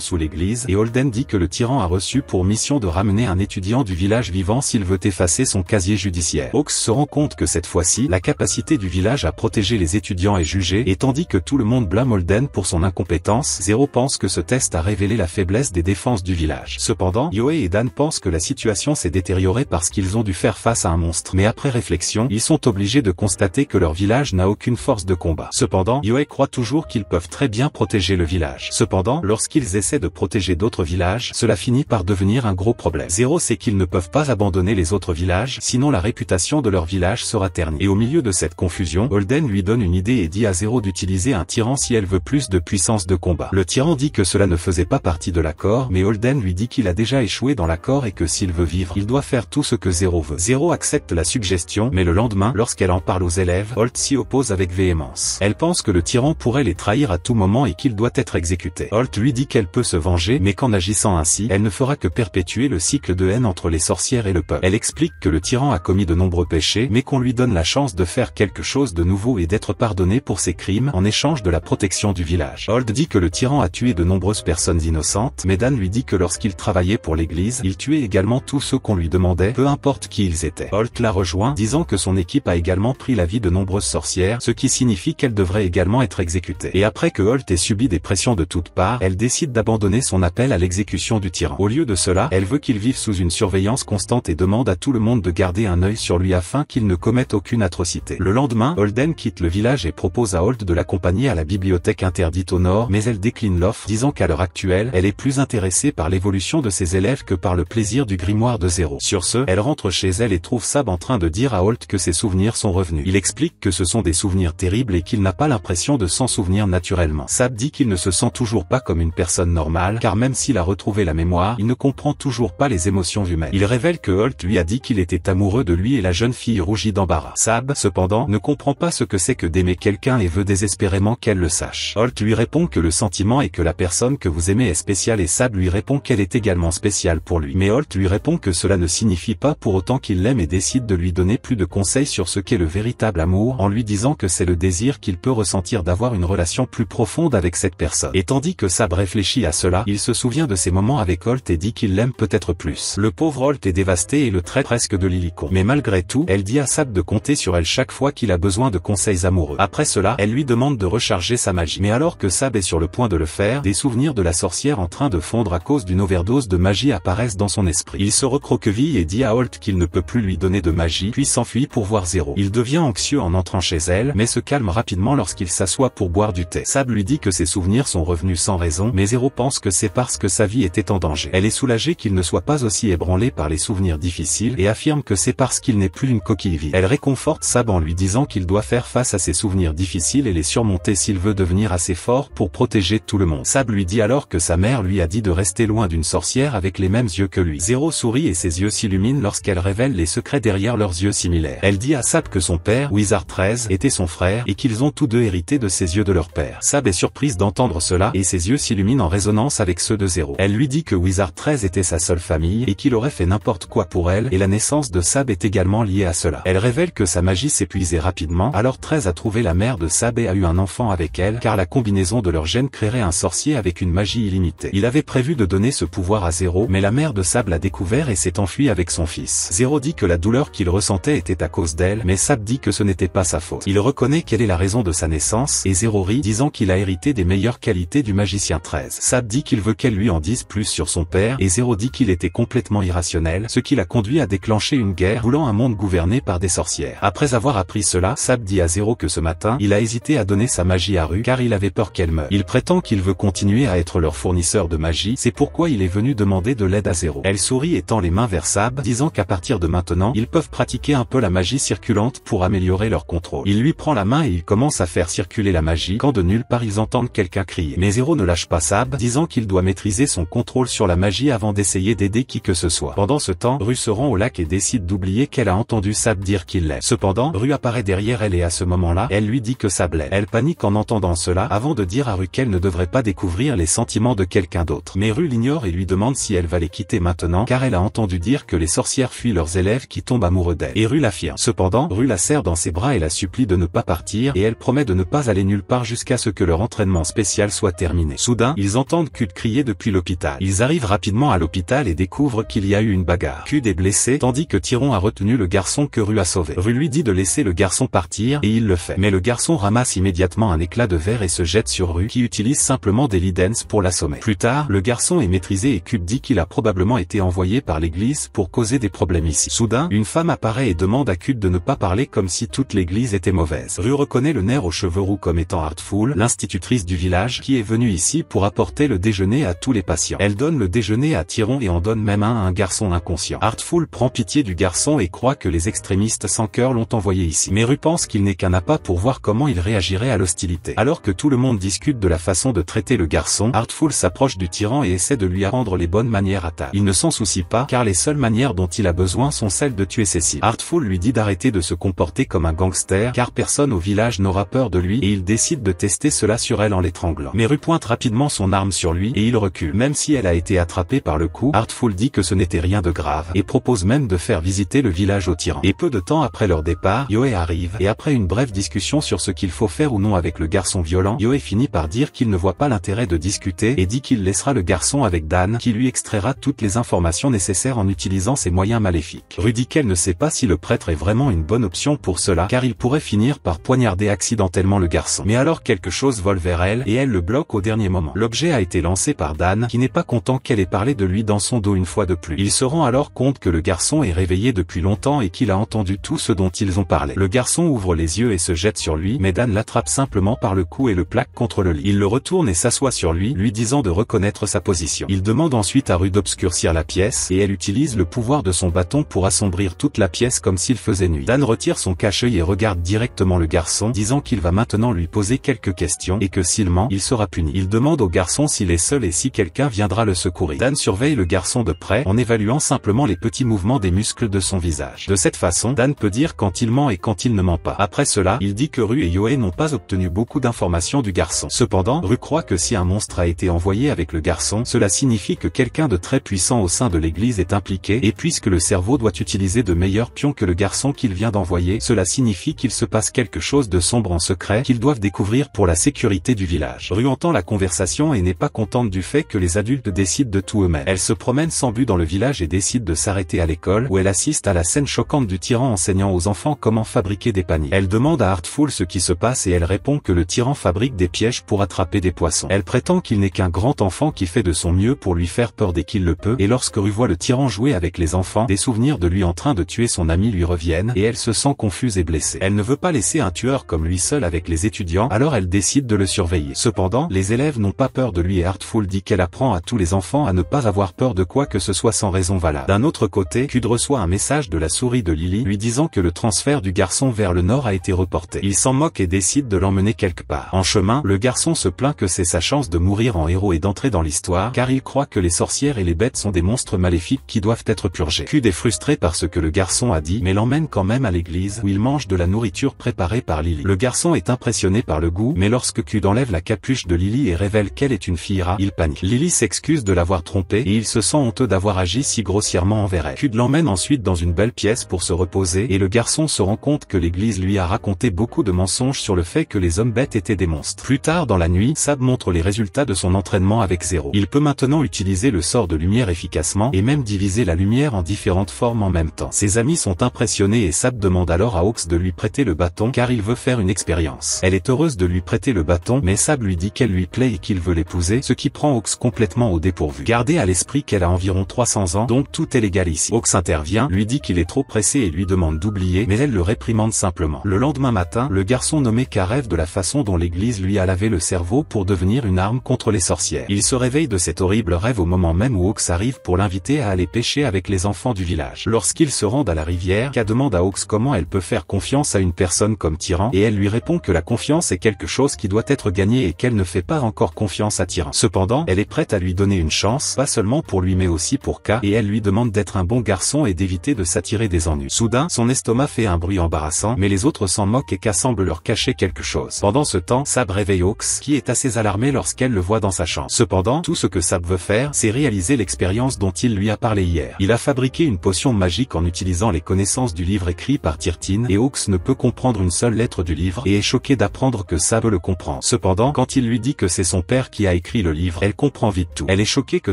sous l'église, et Holden dit que le tyran a reçu pour mission de ramener un étudiant du village vivant s'il veut effacer son casier judiciaire. Hawks se rend compte que cette fois-ci, la capacité du village à protéger les étudiants est jugée, et tandis que tout le monde blâme Holden pour son incompétence, Zero pense que ce test a révélé la faiblesse des défenses du village. Cependant, Yohei et Dan pensent que la situation s'est détériorée parce qu'ils ont dû faire face à un monstre. Mais après réflexion, ils sont obligés de constater que leur village n'a aucune force de combat. Cependant, Yohei croit toujours qu'ils peuvent très bien protéger le village. Cependant, lorsqu'ils essaient de protéger d'autres villages, cela finit par devenir un gros problème. Zero sait qu'ils ne peuvent pas abandonner les autres villages, sinon la réputation de leur village sera ternie. Et au milieu de cette confusion, Holden lui donne une idée et dit à Zero d'utiliser un tyran si elle veut plus de puissance de combat. Le tyran dit que cela ne faisait pas partie de l'accord, mais Holden lui dit qu'il a déjà échoué dans l'accord et que s'il veut vivre, il doit faire tout ce que Zero veut. Zero accepte la suggestion, mais le lendemain, lorsqu'elle en parle aux élèves, Holt s'y oppose avec véhémence. Elle pense que le tyran pourrait les trahir à tout moment et qu'il doit être exécuté. Holt lui dit qu'elle peut se venger, mais qu'en agissant ainsi, elle ne fera que perpétuer le cycle de haine entre les sorcières et le peuple. Elle explique que le tyran a commis de nombreux péchés, mais qu'on lui donne la chance de faire quelque chose de nouveau et d'être pardonné pour ses crimes en échange de la protection du village. Holt dit que le tyran a tué de nombreuses personnes innocentes, mais Dan lui dit que lorsqu'il travaillait pour l'église, il tuait également tous ceux qu'on lui demandait, peu importe qui ils étaient. Holt la rejoint, disant que son équipe a également pris la vie de nombreuses sorcières, ce qui signifie qu'elle devrait également être exécutée. Et après que Holt ait subi des pressions de toutes parts, elle décide d'abandonner son appel à l'exécution du tyran. Au lieu de cela, elle veut qu'il vive sous une surveillance constante et demande à tout le monde de garder un œil sur lui afin qu'il ne commette aucune atrocité. Le lendemain, Holden quitte le village et propose à Holt de l'accompagner à la bibliothèque interdite au nord, mais elle décline l'offre, disant qu'à l'heure actuelle, elle est plus intéressée par l'évolution de ses élèves que par le plaisir du grimoire de Zero. Sur ce, elle rentre chez elle et trouve Sab en train de dire à Holt que ses souvenirs sont revenus. Il explique que ce sont des souvenirs terribles et qu'il n'a pas l'impression de s'en souvenir naturellement. Sab dit qu'il ne se sent toujours pas comme une personne normale, car même s'il a retrouvé la mémoire, il ne comprend toujours pas les émotions humaines. Il révèle que Holt lui a dit qu'il était amoureux de lui et la jeune fille rougit d'embarras. Sab, cependant, ne comprend pas ce que c'est que d'aimer quelqu'un et veut désespérément qu'elle le sache. Holt lui répond que le sentiment est que la personne que vous aimez est spéciale et Sab lui répond qu'elle est également spéciale pour lui. Mais Holt lui répond que cela ne signifie pas pour autant qu'il l'aime et décide de lui donner plus de conseils sur ce qu'est le véritable amour, en lui disant que c'est le désir qu'il peut ressentir d'avoir une relation plus profonde avec cette personne. Et tandis que Sab réfléchit à cela, il se souvient de ses moments avec Holt et dit qu'il l'aime peut-être plus. Le pauvre Holt est dévasté et le traite presque de lilicon. Mais malgré tout, elle dit à Sab de compter sur elle chaque fois qu'il a besoin de conseils amoureux. Après cela, elle lui demande de recharger sa magie. Mais alors que Sab est sur le point de le faire, des souvenirs de la sorcière en train de fondre à cause d'une overdose de magie apparaissent dans son esprit. Il se recroqueville et dit à Holt qu'il ne peut plus lui donner de magie, puis s'enfuit pour voir Zero. Il devient anxieux en entrant chez elle, mais se calme rapidement lorsqu'il s'assoit pour boire du thé. Sab lui dit que ses souvenirs sont revenus sans raison, mais Zero pense que c'est parce que sa vie était en danger. Elle est soulagée qu'il ne soit pas aussi ébranlé par les souvenirs difficiles et affirme que c'est parce qu'il n'est plus une coquille vide. Elle réconforte Sab en lui disant qu'il doit faire face à ses souvenirs difficiles et les surmonter s'il veut devenir assez fort pour protéger tout le monde. Sab lui dit alors que sa mère lui a dit de rester loin d'une sorcière avec les mêmes yeux que lui. Zero sourit et ses yeux s'illuminent lorsqu'elle révèle les secrets derrière leurs yeux similaires. Elle dit à Sab que son père, Wizard 13, était son frère et qu'ils ont tous deux hérité de ses yeux de leur père. Sab est surprise d'entendre cela et ses yeux s'illuminent en résonance avec ceux de Zero. Elle lui dit que Wizard 13 était sa seule famille et qu'il aurait fait n'importe quoi pour elle et la naissance de Sab est également liée à cela. Elle révèle que sa magie s'épuisait rapidement, alors 13 a trouvé la mère de Sab et a eu un enfant avec elle car la combinaison de leurs gènes créerait un sorcier avec une magie illimitée. Il avait prévu de donner ce pouvoir à Zero, mais la mère de Sab l'a découvert et s'est enfuie avec son fils. Zero dit que la douleur qu'il ressentait était à cause d'elle, mais Sab dit que ce n'était pas sa faute. Il reconnaît quelle est la raison de sa naissance et Zero rit, disant qu'il a hérité des meilleures qualités du magicien 13. Sab dit qu'il veut qu'elle lui en dise plus sur son père et Zero dit qu'il était complètement irrationnel, ce qui l'a conduit à déclencher une guerre voulant un monde gouverné par des sorcières. Après avoir appris cela, Sab dit à Zero que ce matin, il a hésité à donner sa magie à Rue car il avait peur qu'elle meure. Il prétend qu'il veut continuer à être leur fournisseur de magie, c'est pourquoi il est venu demander de l'aide à Zero. Elle sourit et tend les mains vers Sab, disant qu'à partir de maintenant, ils peuvent pratiquer un peu la magie circulante pour améliorer leur contrôle. Il lui prend la main et il commence à faire circuler la magie quand de nulle part ils entendent quelqu'un crier. Mais Zero ne lâche pas Sab, disant qu'il doit maîtriser son contrôle sur la magie avant d'essayer d'aider qui que ce soit. Pendant ce temps, Rue se rend au lac et décide d'oublier qu'elle a entendu Sab dire qu'il l'aime. Cependant, Rue apparaît derrière elle et à ce moment-là, elle lui dit que Sab l'aime. Elle panique en entendant cela avant de dire à Rue qu'elle ne devrait pas découvrir les sentiments de quelqu'un d'autre. Mais Rue l'ignore et lui demande si elle va les quitter maintenant car elle a entendu dire que les sorcières fuient leurs élèves qui tombent tombe amoureux d'elle. Et Ru l'affirme. Cependant, Ru la serre dans ses bras et la supplie de ne pas partir, et elle promet de ne pas aller nulle part jusqu'à ce que leur entraînement spécial soit terminé. Soudain, ils entendent Cud crier depuis l'hôpital. Ils arrivent rapidement à l'hôpital et découvrent qu'il y a eu une bagarre. Cud est blessé, tandis que Tyron a retenu le garçon que Ru a sauvé. Ru lui dit de laisser le garçon partir, et il le fait. Mais le garçon ramasse immédiatement un éclat de verre et se jette sur Ru, qui utilise simplement des lidens pour l'assommer. Plus tard, le garçon est maîtrisé et Cud dit qu'il a probablement été envoyé par l'église pour causer des problèmes ici. Soudain, une femme apparaît et demande à Cud de ne pas parler comme si toute l'église était mauvaise. Ru reconnaît le nerf aux cheveux roux comme étant Heartful, l'institutrice du village, qui est venue ici pour apporter le déjeuner à tous les patients. Elle donne le déjeuner à Tyron et en donne même un à un garçon inconscient. Heartful prend pitié du garçon et croit que les extrémistes sans cœur l'ont envoyé ici. Mais Ru pense qu'il n'est qu'un appât pour voir comment il réagirait à l'hostilité. Alors que tout le monde discute de la façon de traiter le garçon, Heartful s'approche du tyran et essaie de lui apprendre les bonnes manières à table. Il ne s'en soucie pas, car les seules manières dont il a besoin sont celles de tuer ses cibles. Heartful lui dit d'arrêter de se comporter comme un gangster, car personne au village n'aura peur de lui, et il décide de tester cela sur elle en l'étranglant. Mais Ru pointe rapidement son arme sur lui, et il recule. Même si elle a été attrapée par le coup, Heartful dit que ce n'était rien de grave, et propose même de faire visiter le village au tyran. Et peu de temps après leur départ, Yohei arrive, et après une brève discussion sur ce qu'il faut faire ou non avec le garçon violent, Yohei finit par dire qu'il ne voit pas l'intérêt de discuter, et dit qu'il laissera le garçon avec Dan, qui lui extraira toutes les informations nécessaires en utilisant ses moyens maléfiques. Ru dit qu'elle ne sait pas si le prêtre est vraiment une bonne option pour cela, car il pourrait finir par poignarder accidentellement le garçon. Mais alors quelque chose vole vers elle, et elle le bloque au dernier moment. L'objet a été lancé par Dan, qui n'est pas content qu'elle ait parlé de lui dans son dos une fois de plus. Il se rend alors compte que le garçon est réveillé depuis longtemps et qu'il a entendu tout ce dont ils ont parlé. Le garçon ouvre les yeux et se jette sur lui, mais Dan l'attrape simplement par le cou et le plaque contre le lit. Il le retourne et s'assoit sur lui disant de reconnaître sa position. Il demande ensuite à Ru d'obscurcir la pièce, et elle utilise le pouvoir de son bâton pour assombrir toute la pièce comme s'il faisait nuit. Dan retire son cache-œil et regarde directement le garçon, disant qu'il va maintenant lui poser quelques questions, et que s'il ment, il sera puni. Il demande au garçon s'il est seul et si quelqu'un viendra le secourir. Dan surveille le garçon de près, en évaluant simplement les petits mouvements des muscles de son visage. De cette façon, Dan peut dire quand il ment et quand il ne ment pas. Après cela, il dit que Ru et Yohei n'ont pas obtenu beaucoup d'informations du garçon. Cependant, Ru croit que si un monstre a été envoyé avec le garçon, cela signifie que quelqu'un de très puissant au sein de l'église est impliqué, et puisque le cerveau doit utiliser de meilleurs pions que le garçon qu'il vient d'envoyer, cela signifie qu'il se passe quelque chose de sombre en secret qu'ils doivent découvrir pour la sécurité du village. Ru entend la conversation et n'est pas contente du fait que les adultes décident de tout eux-mêmes. Elle se promène sans but dans le village et décide de s'arrêter à l'école, où elle assiste à la scène choquante du tyran enseignant aux enfants comment fabriquer des paniers. Elle demande à Heartful ce qui se passe et elle répond que le tyran fabrique des pièges pour attraper des poissons. Elle prétend qu'il n'est qu'un grand enfant qui fait de son mieux pour lui faire peur dès qu'il le peut, et lorsque Ru voit le tyran jouer avec les enfants, des souvenirs de lui en train de tuer son ami lui reviennent, et elle se sent confuse et blessée. Elle ne veut pas laisser un tueur comme lui seul avec les étudiants, alors elle décide de le surveiller. Cependant, les élèves n'ont pas peur de lui et Heartful dit qu'elle apprend à tous les enfants à ne pas avoir peur de quoi que ce soit sans raison valable. D'un autre côté, Cud reçoit un message de la souris de Lily, lui disant que le transfert du garçon vers le nord a été reporté. Il s'en moque et décide de l'emmener quelque part. En chemin, le garçon se plaint que c'est sa chance de mourir en héros et d'entrer dans l'histoire, car il croit que les sorcières et les bêtes sont des monstres maléfiques qui doivent être purgés. Cud est frustré par ce que le garçon a dit, mais l'emmène quand même à l'église, où il mange de la nourriture préparée par Lily. Le garçon est impressionné par le goût, mais lorsque Cud enlève la capuche de Lily et révèle qu'elle est une fille rat, il panique. Lily s'excuse de l'avoir trompé, et il se sent honteux d'avoir agi si grossièrement envers elle. Cud l'emmène ensuite dans une belle pièce pour se reposer, et le garçon se rend compte que l'église lui a raconté beaucoup de mensonges sur le fait que les hommes bêtes étaient des monstres. Plus tard dans la nuit, Sab montre les résultats de son entraînement avec Zero. Il peut maintenant utiliser le sort de lumière efficacement, et même diviser la lumière en différentes formes en même temps. Ses amis sont impressionnés et Sab demande alors à Hawks de lui prêter le bâton car il veut faire une expérience. Elle est heureuse de lui prêter le bâton, mais Sab lui dit qu'elle lui plaît et qu'il veut l'épouser, ce qui prend Hawks complètement au dépourvu. Gardez à l'esprit qu'elle a environ 300 ans, donc tout est légal ici. Hawks intervient, lui dit qu'il est trop pressé et lui demande d'oublier, mais elle le réprimande simplement. Le lendemain matin, le garçon nommé K rêve de la façon dont l'église lui a lavé le cerveau pour devenir une arme contre les sorcières. Il se réveille de cet horrible rêve au moment même où Hawks arrive pour l'inviter à aller pêcher avec les enfants du village. Lorsqu'ils se rendent à la rivière, K demande à Hawks comment elle peut faire confiance à une personne comme Tyran, et elle lui répond que la confiance est quelque chose qui doit être gagné et qu'elle ne fait pas encore confiance à Tyran. Cependant, elle est prête à lui donner une chance, pas seulement pour lui mais aussi pour K, et elle lui demande d'être un bon garçon et d'éviter de s'attirer des ennuis. Soudain, son estomac fait un bruit embarrassant, mais les autres s'en moquent et K semble leur cacher quelque chose. Pendant ce temps, Sab réveille Hawks, qui est assez alarmée lorsqu'elle le voit dans sa chambre. Cependant, tout ce que Sab veut faire, c'est réaliser l'expérience dont il lui a parlé hier. Il a fabriqué une potion magique en utilisant les connaissances du livre écrit par Tirtine, et Hawks ne peut comprendre une seule lettre du livre et est choqué d'apprendre que Sab le comprend. Cependant, quand il lui dit que c'est son père qui a écrit le livre, elle comprend vite tout. Elle est choquée que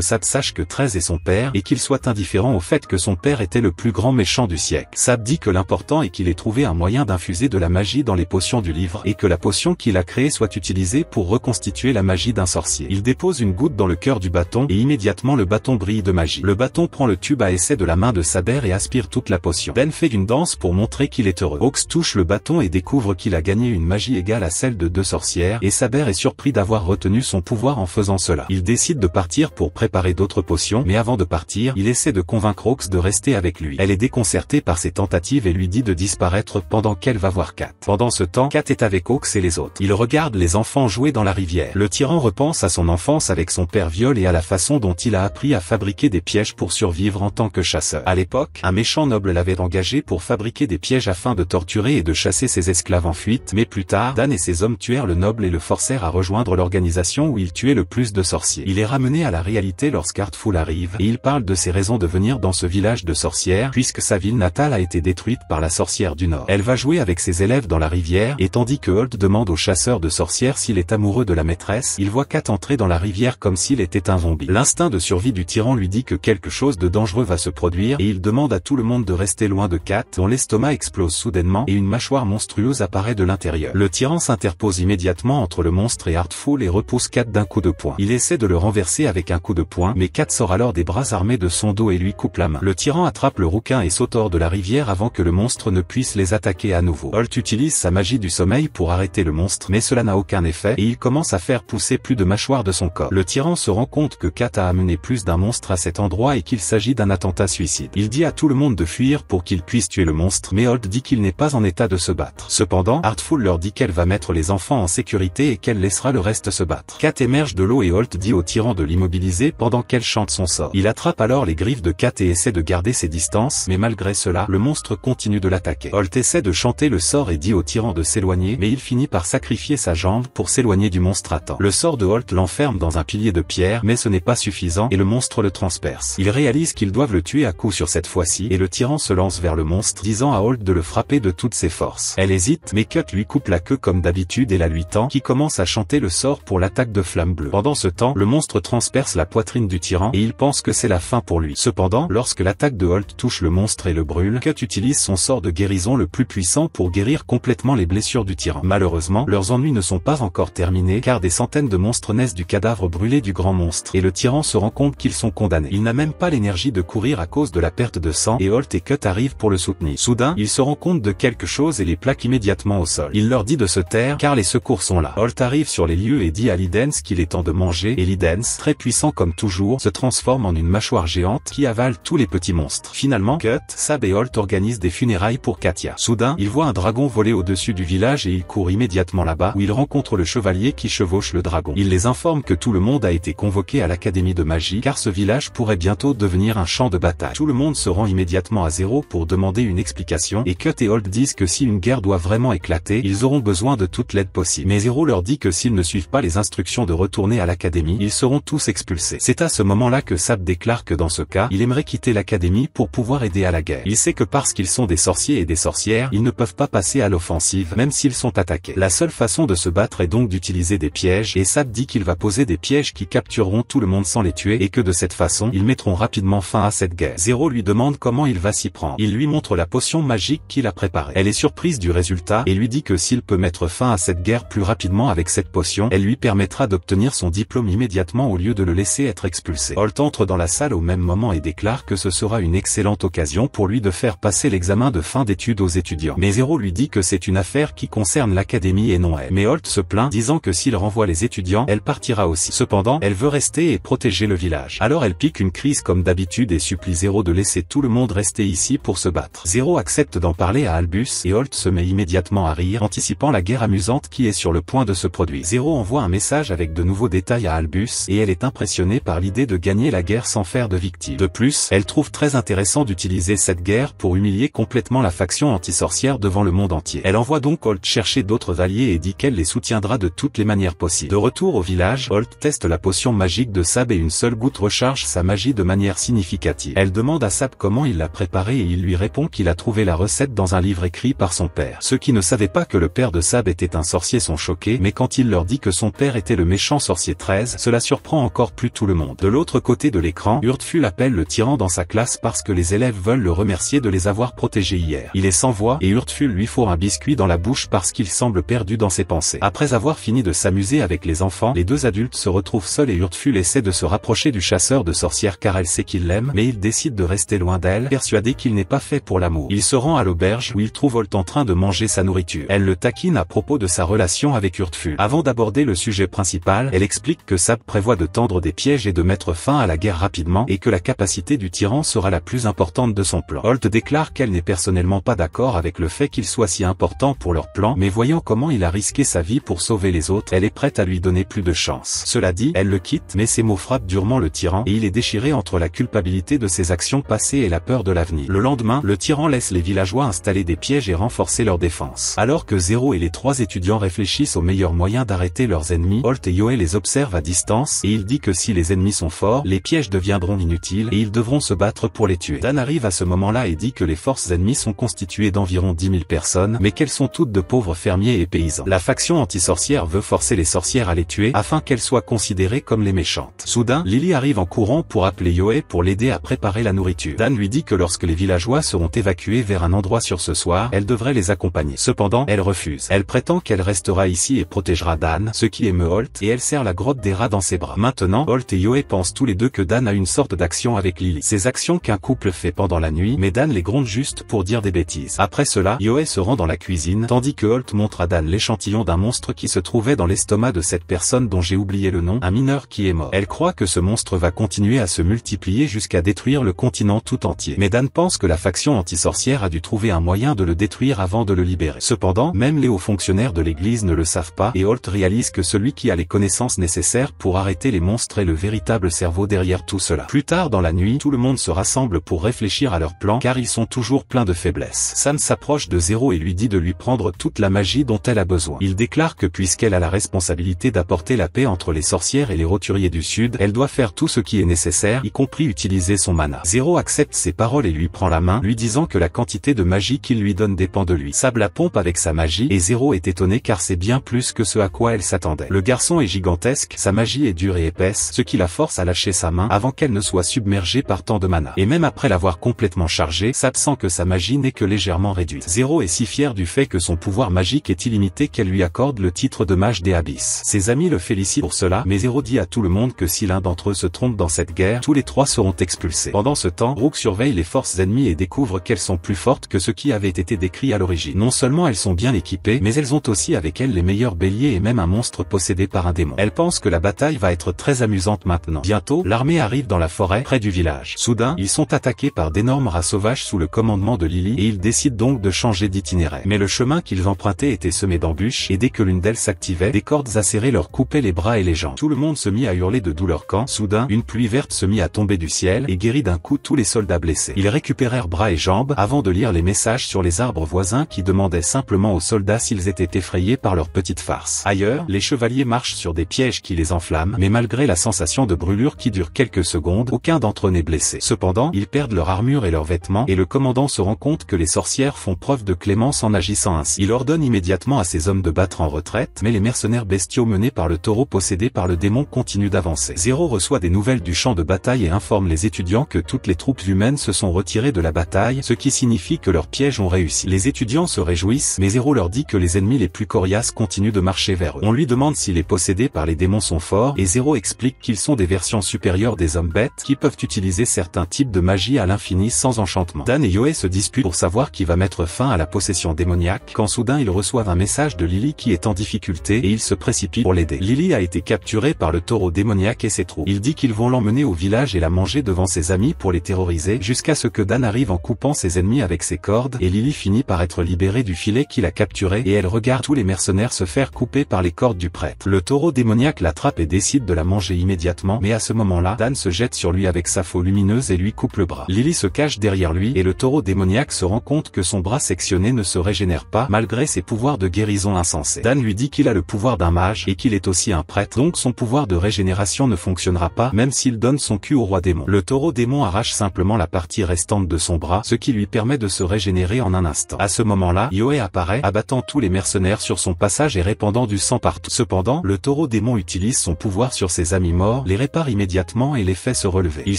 Sab sache que 13 est son père et qu'il soit indifférent au fait que son père était le plus grand méchant du siècle. Sab dit que l'important est qu'il ait trouvé un moyen d'infuser de la magie dans les potions du livre et que la potion qu'il a créée soit utilisée pour reconstituer la magie d'un sorcier. Il dépose une goutte dans le cœur du bâton et immédiatement le bâton brille de magie. Le bâton prend le tube à essai de la main de Saber et aspire toute la potion. Ben fait une danse pour montrer qu'il est heureux. Hawks touche le bâton et découvre qu'il a gagné une magie égale à celle de 2 sorcières et Saber est surpris d'avoir retenu son pouvoir en faisant cela. Il décide de partir pour préparer d'autres potions, mais avant de partir, il essaie de convaincre Hawks de rester avec lui. Elle est déconcertée par ses tentatives et lui dit de disparaître pendant qu'elle va voir Kat. Pendant ce temps, Kat est avec Hawks et les autres. Il regarde les enfants jouer dans la rivière. Le tyran repense à son enfance avec son père Viol et à la façon dont il a appris à fabriquer des pièges pour survivre en tant que chasseur. À l'époque, un méchant noble l'avait engagé pour fabriquer des pièges afin de torturer et de chasser ses esclaves en fuite, mais plus tard, Dan et ses hommes tuèrent le noble et le forcèrent à rejoindre l'organisation où il tuait le plus de sorciers. Il est ramené à la réalité lorsqu'Heartful arrive, et il parle de ses raisons de venir dans ce village de sorcières, puisque sa ville natale a été détruite par la sorcière du Nord. Elle va jouer avec ses élèves dans la rivière, et tandis que Holt demande au chasseur de sorcières s'il est amoureux de la maîtresse, il voit Kat entrer dans la rivière comme s'il était un zombie. L'instinct de survie du tyran lui dit que quelque chose de dangereux va se produire, et il demande à tout le monde de rester loin de Kat, dont l'estomac explose soudainement, et une mâchoire monstrueuse apparaît de l'intérieur. Le tyran s'interpose immédiatement entre le monstre et Heartful et repousse Kat d'un coup de poing. Il essaie de le renverser avec un coup de poing, mais Kat sort alors des bras armés de son dos et lui coupe la main. Le tyran attrape le rouquin et saute hors de la rivière avant que le monstre ne puisse les attaquer à nouveau. Holt utilise sa magie du sommeil pour arrêter le monstre, mais cela n'a aucun effet, et il commence à faire pousser plus de mâchoires de son corps. Le tyran se rend compte que Kat a amené plus d'un monstre à cet endroit et qu'il s'agit d'un attentat suicide. Il dit à tout le monde de fuir pour qu'il puisse tuer le monstre, mais Holt dit qu'il n'est pas en état de se battre. Cependant, Heartful leur dit qu'elle va mettre les enfants en sécurité et qu'elle laissera le reste se battre. Kat émerge de l'eau et Holt dit au tyran de l'immobiliser pendant qu'elle chante son sort. Il attrape alors les griffes de Kat et essaie de garder ses distances, mais malgré cela, le monstre continue de l'attaquer. Holt essaie de chanter le sort et dit au tyran de s'éloigner, mais il finit par sacrifier sa jambe pour s'éloigner du monstre à temps. Le sort de Holt l'enferme dans un pilier de pierre, mais ce n'est pas suffisant et le monstre le transperce. Ils réalisent qu'ils doivent le tuer à coup sur cette fois-ci et le tyran se lance vers le monstre, disant à Holt de le frapper de toutes ses forces. Elle hésite, mais Cut lui coupe la queue comme d'habitude et la lui tend, qui commence à chanter le sort pour l'attaque de flamme bleue. Pendant ce temps, le monstre transperce la poitrine du tyran et il pense que c'est la fin pour lui. Cependant, lorsque l'attaque de Holt touche le monstre et le brûle, Cut utilise son sort de guérison le plus puissant pour guérir complètement les blessures du tyran. Malheureusement, leurs ennuis ne sont pas encore terminés car des centaines de monstres naissent du cadavre brûlé du grand monstre et le tyran se rend compte qu'ils sont condamnés. Il n'a même pas l'énergie de courir à cause de la perte de sang et Holt et Cut arrivent pour le soutenir. Soudain, il se rend compte de quelque chose et les plaque immédiatement au sol. Il leur dit de se taire car les secours sont là. Holt arrive sur les lieux et dit à Lidens qu'il est temps de manger et Lidens, très puissant comme toujours, se transforme en une mâchoire géante qui avale tous les petits monstres. Finalement, Cut, Sab et Holt organisent des funérailles pour Katia. Soudain, il voit un dragon voler au-dessus du village et il court immédiatement là-bas où il rencontre le chevalier qui chevauche le dragon. Il les informe que tout le monde a été convoqué à l'académie de magie car ce village pourrait bientôt devenir un champ de bataille. Tout le monde se rend immédiatement à Zéro pour demander une explication et Cut et Holt disent que si une guerre doit vraiment éclater, ils auront besoin de toute l'aide possible. Mais Zéro leur dit que s'ils ne suivent pas les instructions de retourner à l'académie, ils seront tous expulsés. C'est à ce moment-là que Sab déclare que dans ce cas, il aimerait quitter l'académie pour pouvoir aider à la guerre. Il sait que parce qu'ils sont des sorciers et des sorcières, ils ne peuvent pas passer à l'offensive même s'ils sont attaqués. La seule façon de se battre est donc d'utiliser des pièges et Sab dit qu'il va poser des pièges qui captureront tout le monde sans les tuer et que de cette façon, ils mettront rapidement fin à cette guerre. Zéro lui demande comment il va s'y prendre. Il lui montre la potion magique qu'il a préparée. Elle est surprise du résultat et lui dit que s'il peut mettre fin à cette guerre plus rapidement avec cette potion, elle lui permettra d'obtenir son diplôme immédiatement au lieu de le laisser être expulsé. Holt entre dans la salle au même moment et déclare que ce sera une excellente occasion pour lui de faire passer l'examen de fin d'études aux étudiants. Mais Zéro lui dit que c'est une affaire qui concerne l'académie et non elle. Mais Holt se plaint, disant que s'il renvoie les étudiants, elle partira aussi. Cependant, elle veut rester et protéger le village. Alors elle pique une crise comme d'habitude et supplie Zéro de laisser tout le monde rester ici pour se battre. Zéro accepte d'en parler à Albus et Holt se met immédiatement à rire, anticipant la guerre amusante qui est sur le point de se produire. Zéro envoie un message avec de nouveaux détails à Albus et elle est impressionnée par l'idée de gagner la guerre sans faire de victimes. De plus, elle trouve très intéressant d'utiliser cette guerre pour humilier complètement la faction anti-sorcière devant le monde entier. Elle envoie donc Holt chercher d'autres alliés et dit qu'elle les soutiendra de toutes les manières possibles. De retour au village, Holt teste la potion magique de Sab et une seule goutte recharge sa magie de manière significative. Elle demande à Sab comment il l'a a préparé et il lui répond qu'il a trouvé la recette dans un livre écrit par son père. Ceux qui ne savaient pas que le père de Sab était un sorcier sont choqués, mais quand il leur dit que son père était le méchant sorcier 13, cela surprend encore plus tout le monde. De l'autre côté de l'écran, Urdful appelle le tyran dans sa classe parce que les élèves veulent le remercier de les avoir protégés hier. Il est sans voix et Urdful lui fourre un biscuit dans la bouche parce qu'il semble perdu dans ses pensées. Après avoir fini de s'amuser avec les enfants, les deux adultes se retrouvent seuls et Urdful essaie de se rapprocher du chasseur de sorcières car elle sait qu'il l'aime, mais il décide de rester loin d'elle, persuadé qu'il n'est pas fait pour l'amour. Il se rend à l'auberge où il trouve Holt en train de manger sa nourriture. Elle le taquine à propos de sa relation avec Urdful. Avant d'aborder le sujet principal, elle explique que Sab prévoit de tendre des pièges et de mettre fin à la guerre rapidement et que la capacité du tyran sera la plus importante de son plan. Holt déclare qu'elle n'est personnellement pas d'accord avec le fait qu'il soit si important pour leur plan, mais voyant comment il a risqué sa vie pour sauver les autres, elle est prête à lui donner plus de chance. Cela dit, elle le quitte, mais ses mots frappent durement le tyran et il est déchiré entre la culpabilité de ses actions passées et la peur de l'avenir. Le lendemain, le tyran laisse les villageois installer des pièges et renforcer leur défense. Alors que Zero et les trois étudiants réfléchissent au meilleur moyen d'arrêter leurs ennemis, Holt et Yoé les observent à distance et il dit que si les ennemis sont forts, les pièges deviendront inutiles et ils devront se battre pour les tuer. Dan arrive à ce moment-là et dit que les forces ennemies sont constituées d'environ 10 000 personnes, mais qu'elles sont toutes de pauvres fermiers et paysans. La faction anti-sorcière veut forcer les sorcières à les tuer afin qu'elles soient considérées comme les méchantes. Soudain, Lily arrive en courant pour appeler Yoé pour l'aider à préparer la nourriture. Dan lui dit que lorsque les villageois seront évacués vers un endroit sur ce soir, elle devrait les accompagner. Cependant, elle refuse. Elle prétend qu'elle restera ici et protégera Dan, ce qui émeut Holt, et elle serre la grotte des rats dans ses bras. Maintenant, Holt et Yoé pensent tous les deux que Dan a une sorte d'action avec Lily. Ces actions qu'un couple fait pendant la nuit, mais Dan les gronde juste pour dire des bêtises. Après cela, Yoé se rend dans la cuisine, tandis que Holt montre à Dan l'échantillon d'un monstre qui se trouvait dans l'estomac de cette personne dont j'ai oublié le nom, un mineur qui est mort. Elle croit que ce monstre va continuer à se multiplier jusqu'à détruire le continent tout entier. Mais Dan pense que la faction anti-sorcière a dû trouver un moyen de le détruire avant de le libérer. Cependant, même les hauts fonctionnaires de l'église ne le savent pas et Holt réalise que celui qui a les connaissances nécessaires pour arrêter les monstres est le véritable cerveau derrière tout cela. Plus tard dans la nuit, tout le monde se rassemble pour réfléchir à leur plan car ils sont toujours pleins de faiblesses. Sam s'approche de Zero et lui dit de lui prendre toute la magie dont elle a besoin. Il déclare que puisqu'elle a la responsabilité d'apporter la paix entre les sorcières et les roturiers du Sud, elle doit faire tout ce qui est nécessaire, y compris utiliser son mana. Zero accepte ses paroles et lui prend la main, lui disant que la quantité de magie qu'il lui donne dépend de lui. Sab la pompe avec sa magie et Zero est étonné car c'est bien plus que ce à quoi elle s'attendait. Le garçon est gigantesque, sa magie est dure et épaisse, ce qui la force à lâcher sa main avant qu'elle ne soit submergée par tant de mana. Et même après l'avoir complètement chargée, Sab sent que sa magie n'est que légèrement réduite. Zero est si fier du fait que son pouvoir magique est illimité qu'elle lui accorde le titre de mage des abysses. Ses amis le félicitent pour cela, mais Zero dit à tout le monde que si l'un d'entre eux se trompe dans cette guerre, tous les trois seront expulsés. Pendant ce temps, Rook surveille les forces ennemies et découvre qu'elles sont plus fortes que ce qui avait été décrit à l'origine. Non seulement elles sont bien équipées, mais elles ont aussi avec elles les meilleurs béliers et même un monstre possédé par un démon. Elle pense que la bataille va être très amusante maintenant. Bientôt, l'armée arrive dans la forêt, près du village. Soudain, ils sont attaqués par d'énormes rats sauvages sous le commandement de Lily et ils décident donc de changer d'itinéraire. Mais le chemin qu'ils empruntaient était semé d'embûches et dès que l'une d'elles s'activait, des cordes acérées leur coupaient les bras et les jambes. Tout le monde se mit à hurler de douleur quand, soudain, une pluie verte se mit à tomber du ciel et guérit d'un coup tous les soldats blessés. Ils récupérèrent bras et jambes avant de lire les messages sur les arbres voisins qui demandaient simplement aux soldats s'ils étaient effrayés par leur petite farce. Ailleurs, les chevaliers marchent sur des pièges qui les enflamment, mais malgré la sensation de brûlure qui dure quelques secondes, aucun d'entre eux n'est blessé. Cependant, ils perdent leur armure et leurs vêtements et le commandant se rend compte que les sorcières font preuve de clémence en agissant ainsi. Il ordonne immédiatement à ses hommes de battre en retraite, mais les mercenaires bestiaux menés par le taureau possédé par le démon continuent d'avancer. Zero reçoit des nouvelles du champ de bataille et informe les étudiants que toutes les troupes humaines se sont retirées de la bataille, ce qui signifie que leurs pièges ont réussi. Les étudiants se réjouissent, mais Zero leur dit que les ennemis les plus coriaces continuent de marcher vers eux. On lui demande si les possédés par les démons sont forts, et Zero explique qu'ils sont des versions supérieures des hommes bêtes, qui peuvent utiliser certains types de magie à l'infini sans enchantement. Dan et Yoé se disputent pour savoir qui va mettre fin à la possession démoniaque, quand soudain ils reçoivent un message de Lily qui est en difficulté et ils se précipitent pour l'aider. Lily a été capturée par le taureau démoniaque et ses troupes. Il dit qu'ils vont l'emmener au village et la manger devant ses amis pour les terroriser, jusqu'à ce que Dan arrive en coupant ses ennemis avec ses cordes, et Lily finit par être libérée du filet qu'il a capturé et elle regarde tous les mercenaires se faire couper par les cordes du prêtre. Le taureau démoniaque l'attrape et décide de la manger immédiatement, mais à ce moment-là, Dan se jette sur lui avec sa faux lumineuse et lui coupe le bras. Lily se cache derrière lui et le taureau démoniaque se rend compte que son bras sectionné ne se régénère pas malgré ses pouvoirs de guérison insensés. Dan lui dit qu'il a le pouvoir d'un mage et qu'il est aussi un prêtre, donc son pouvoir de régénération ne fonctionnera pas même s'il donne son cul au roi démon. Le taureau démon arrache simplement la partie partie restante de son bras, ce qui lui permet de se régénérer en un instant. À ce moment-là, Yoé apparaît, abattant tous les mercenaires sur son passage et répandant du sang partout. Cependant, le taureau démon utilise son pouvoir sur ses amis morts, les répare immédiatement et les fait se relever. Ils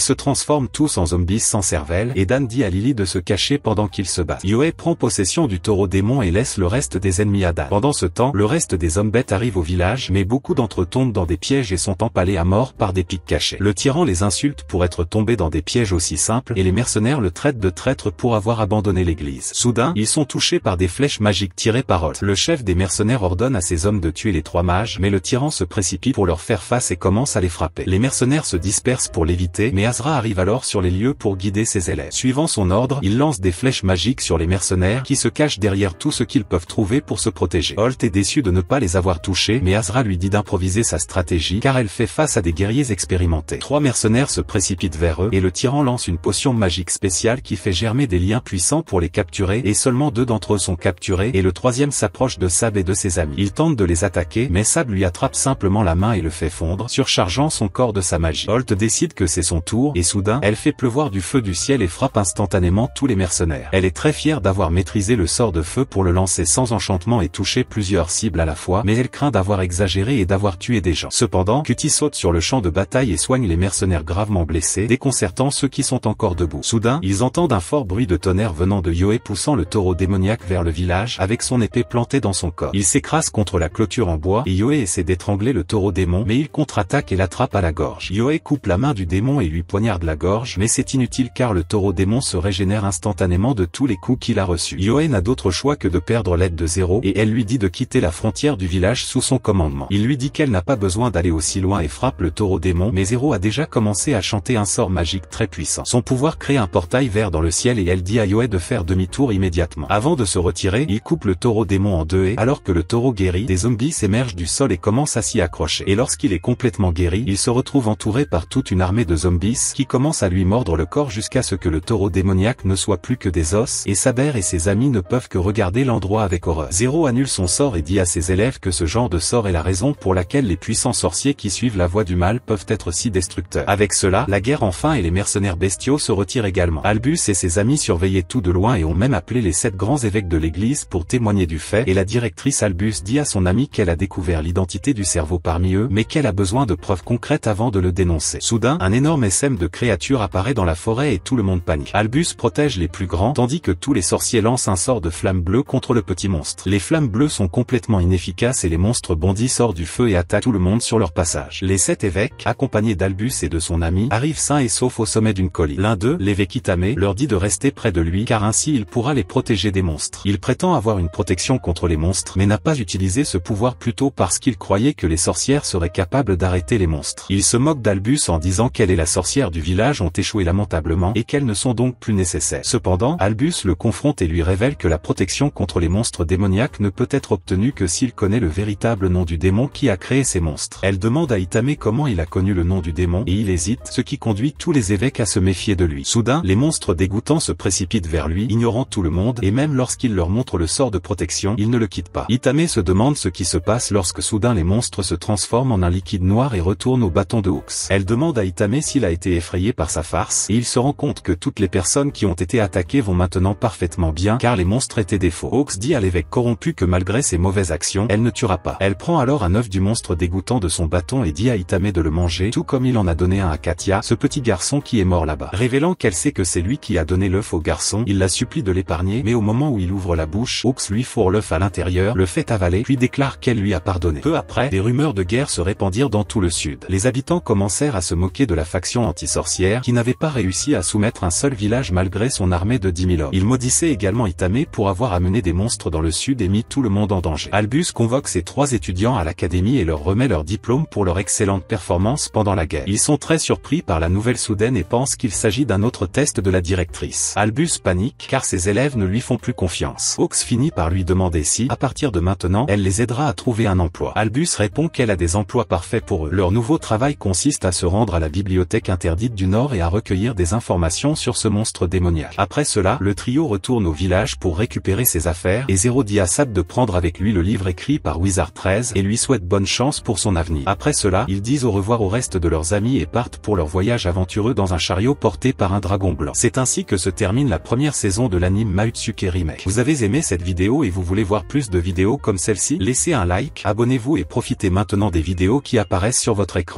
se transforment tous en zombies sans cervelle, et Dan dit à Lily de se cacher pendant qu'ils se battent. Yoé prend possession du taureau démon et laisse le reste des ennemis à Dan. Pendant ce temps, le reste des hommes bêtes arrive au village, mais beaucoup d'entre eux tombent dans des pièges et sont empalés à mort par des pics cachés. Le tyran les insulte pour être tombés dans des pièges aussi simples, et les mercenaires le traitent de traître pour avoir abandonné l'église. Soudain, ils sont touchés par des flèches magiques tirées par Holt. Le chef des mercenaires ordonne à ses hommes de tuer les 3 mages, mais le tyran se précipite pour leur faire face et commence à les frapper. Les mercenaires se dispersent pour l'éviter, mais Azra arrive alors sur les lieux pour guider ses élèves. Suivant son ordre, il lance des flèches magiques sur les mercenaires qui se cachent derrière tout ce qu'ils peuvent trouver pour se protéger. Holt est déçu de ne pas les avoir touchés, mais Azra lui dit d'improviser sa stratégie car elle fait face à des guerriers expérimentés. 3 mercenaires se précipitent vers eux et le tyran lance une potion magique spéciale qui fait germer des liens puissants pour les capturer et seulement 2 d'entre eux sont capturés et le 3e s'approche de Sab et de ses amis. Il tente de les attaquer mais Sab lui attrape simplement la main et le fait fondre, surchargeant son corps de sa magie. Holt décide que c'est son tour et soudain, elle fait pleuvoir du feu du ciel et frappe instantanément tous les mercenaires. Elle est très fière d'avoir maîtrisé le sort de feu pour le lancer sans enchantement et toucher plusieurs cibles à la fois, mais elle craint d'avoir exagéré et d'avoir tué des gens. Cependant, Cutie saute sur le champ de bataille et soigne les mercenaires gravement blessés, déconcertant ceux qui sont encore debout. Soudain, ils entendent un fort bruit de tonnerre venant de Yoé poussant le taureau démoniaque vers le village avec son épée plantée dans son corps. Il s'écrase contre la clôture en bois et Yoé essaie d'étrangler le taureau démon, mais il contre-attaque et l'attrape à la gorge. Yoé coupe la main du démon et lui poignarde la gorge, mais c'est inutile car le taureau démon se régénère instantanément de tous les coups qu'il a reçus. Yoé n'a d'autre choix que de perdre l'aide de Zéro et elle lui dit de quitter la frontière du village sous son commandement. Il lui dit qu'elle n'a pas besoin d'aller aussi loin et frappe le taureau démon, mais Zéro a déjà commencé à chanter un sort magique très puissant. Son pouvoir crée un portail vert dans le ciel et elle dit à Yoé de faire demi-tour immédiatement. Avant de se retirer, il coupe le taureau démon en 2 et alors que le taureau guérit, des zombies s'émergent du sol et commencent à s'y accrocher. Et lorsqu'il est complètement guéri, il se retrouve entouré par toute une armée de zombies qui commencent à lui mordre le corps jusqu'à ce que le taureau démoniaque ne soit plus que des os, et Saber et ses amis ne peuvent que regarder l'endroit avec horreur. Zéro annule son sort et dit à ses élèves que ce genre de sort est la raison pour laquelle les puissants sorciers qui suivent la voie du mal peuvent être si destructeurs. Avec cela, la guerre enfin et les mercenaires bestiaux se retirent également. Albus et ses amis surveillaient tout de loin et ont même appelé les 7 grands évêques de l'église pour témoigner du fait, et la directrice Albus dit à son ami qu'elle a découvert l'identité du cerveau parmi eux, mais qu'elle a besoin de preuves concrètes avant de le dénoncer. Soudain, un énorme essaim de créatures apparaît dans la forêt et tout le monde panique. Albus protège les plus grands, tandis que tous les sorciers lancent un sort de flamme bleue contre le petit monstre. Les flammes bleues sont complètement inefficaces et les monstres bondissent hors du feu et attaquent tout le monde sur leur passage. Les 7 évêques, accompagnés d'Albus et de son ami, arrivent sains et saufs au sommet d'une colline. L'un d'eux, l'évêque Itamé, leur dit de rester près de lui car ainsi il pourra les protéger des monstres. Il prétend avoir une protection contre les monstres mais n'a pas utilisé ce pouvoir plutôt parce qu'il croyait que les sorcières seraient capables d'arrêter les monstres. Il se moque d'Albus en disant qu'elle et la sorcière du village ont échoué lamentablement et qu'elles ne sont donc plus nécessaires. Cependant, Albus le confronte et lui révèle que la protection contre les monstres démoniaques ne peut être obtenue que s'il connaît le véritable nom du démon qui a créé ces monstres. Elle demande à Itamé comment il a connu le nom du démon et il hésite, ce qui conduit tous les évêques à se méfier de lui. Soudain, les monstres dégoûtants se précipitent vers lui, ignorant tout le monde, et même lorsqu'il leur montre le sort de protection, ils ne le quittent pas. Itamé se demande ce qui se passe lorsque soudain les monstres se transforment en un liquide noir et retournent au bâton de Hooks. Elle demande à Itamé s'il a été effrayé par sa farce, et il se rend compte que toutes les personnes qui ont été attaquées vont maintenant parfaitement bien car les monstres étaient des faux. Hooks dit à l'évêque corrompu que malgré ses mauvaises actions, elle ne tuera pas. Elle prend alors un œuf du monstre dégoûtant de son bâton et dit à Itamé de le manger, tout comme il en a donné un à Katia, ce petit garçon qui est mort là-bas. Révélant qu'elle sait que c'est lui qui a donné l'œuf au garçon, il la supplie de l'épargner, mais au moment où il ouvre la bouche, Hooks lui fourre l'œuf à l'intérieur, le fait avaler, puis déclare qu'elle lui a pardonné. Peu après, des rumeurs de guerre se répandirent dans tout le sud. Les habitants commencèrent à se moquer de la faction anti-sorcière qui n'avait pas réussi à soumettre un seul village malgré son armée de 10 000 hommes. Ils maudissaient également Itamé pour avoir amené des monstres dans le sud et mis tout le monde en danger. Albus convoque ses 3 étudiants à l'académie et leur remet leur diplôme pour leur excellente performance pendant la guerre. Ils sont très surpris par la nouvelle soudaine et pensent qu'il s'agit d'un autre test de la directrice. Albus panique car ses élèves ne lui font plus confiance. Hooks finit par lui demander si, à partir de maintenant, elle les aidera à trouver un emploi. Albus répond qu'elle a des emplois parfaits pour eux. Leur nouveau travail consiste à se rendre à la bibliothèque interdite du Nord et à recueillir des informations sur ce monstre démoniaque. Après cela, le trio retourne au village pour récupérer ses affaires et Zéro dit à Sab de prendre avec lui le livre écrit par Wizard 13 et lui souhaite bonne chance pour son avenir. Après cela, ils disent au revoir au reste de leurs amis et partent pour leur voyage aventureux dans un chariot porté par un un dragon blanc. C'est ainsi que se termine la première saison de l'anime Mautsuke Remake. Vous avez aimé cette vidéo et vous voulez voir plus de vidéos comme celle-ci? Laissez un like, abonnez-vous et profitez maintenant des vidéos qui apparaissent sur votre écran.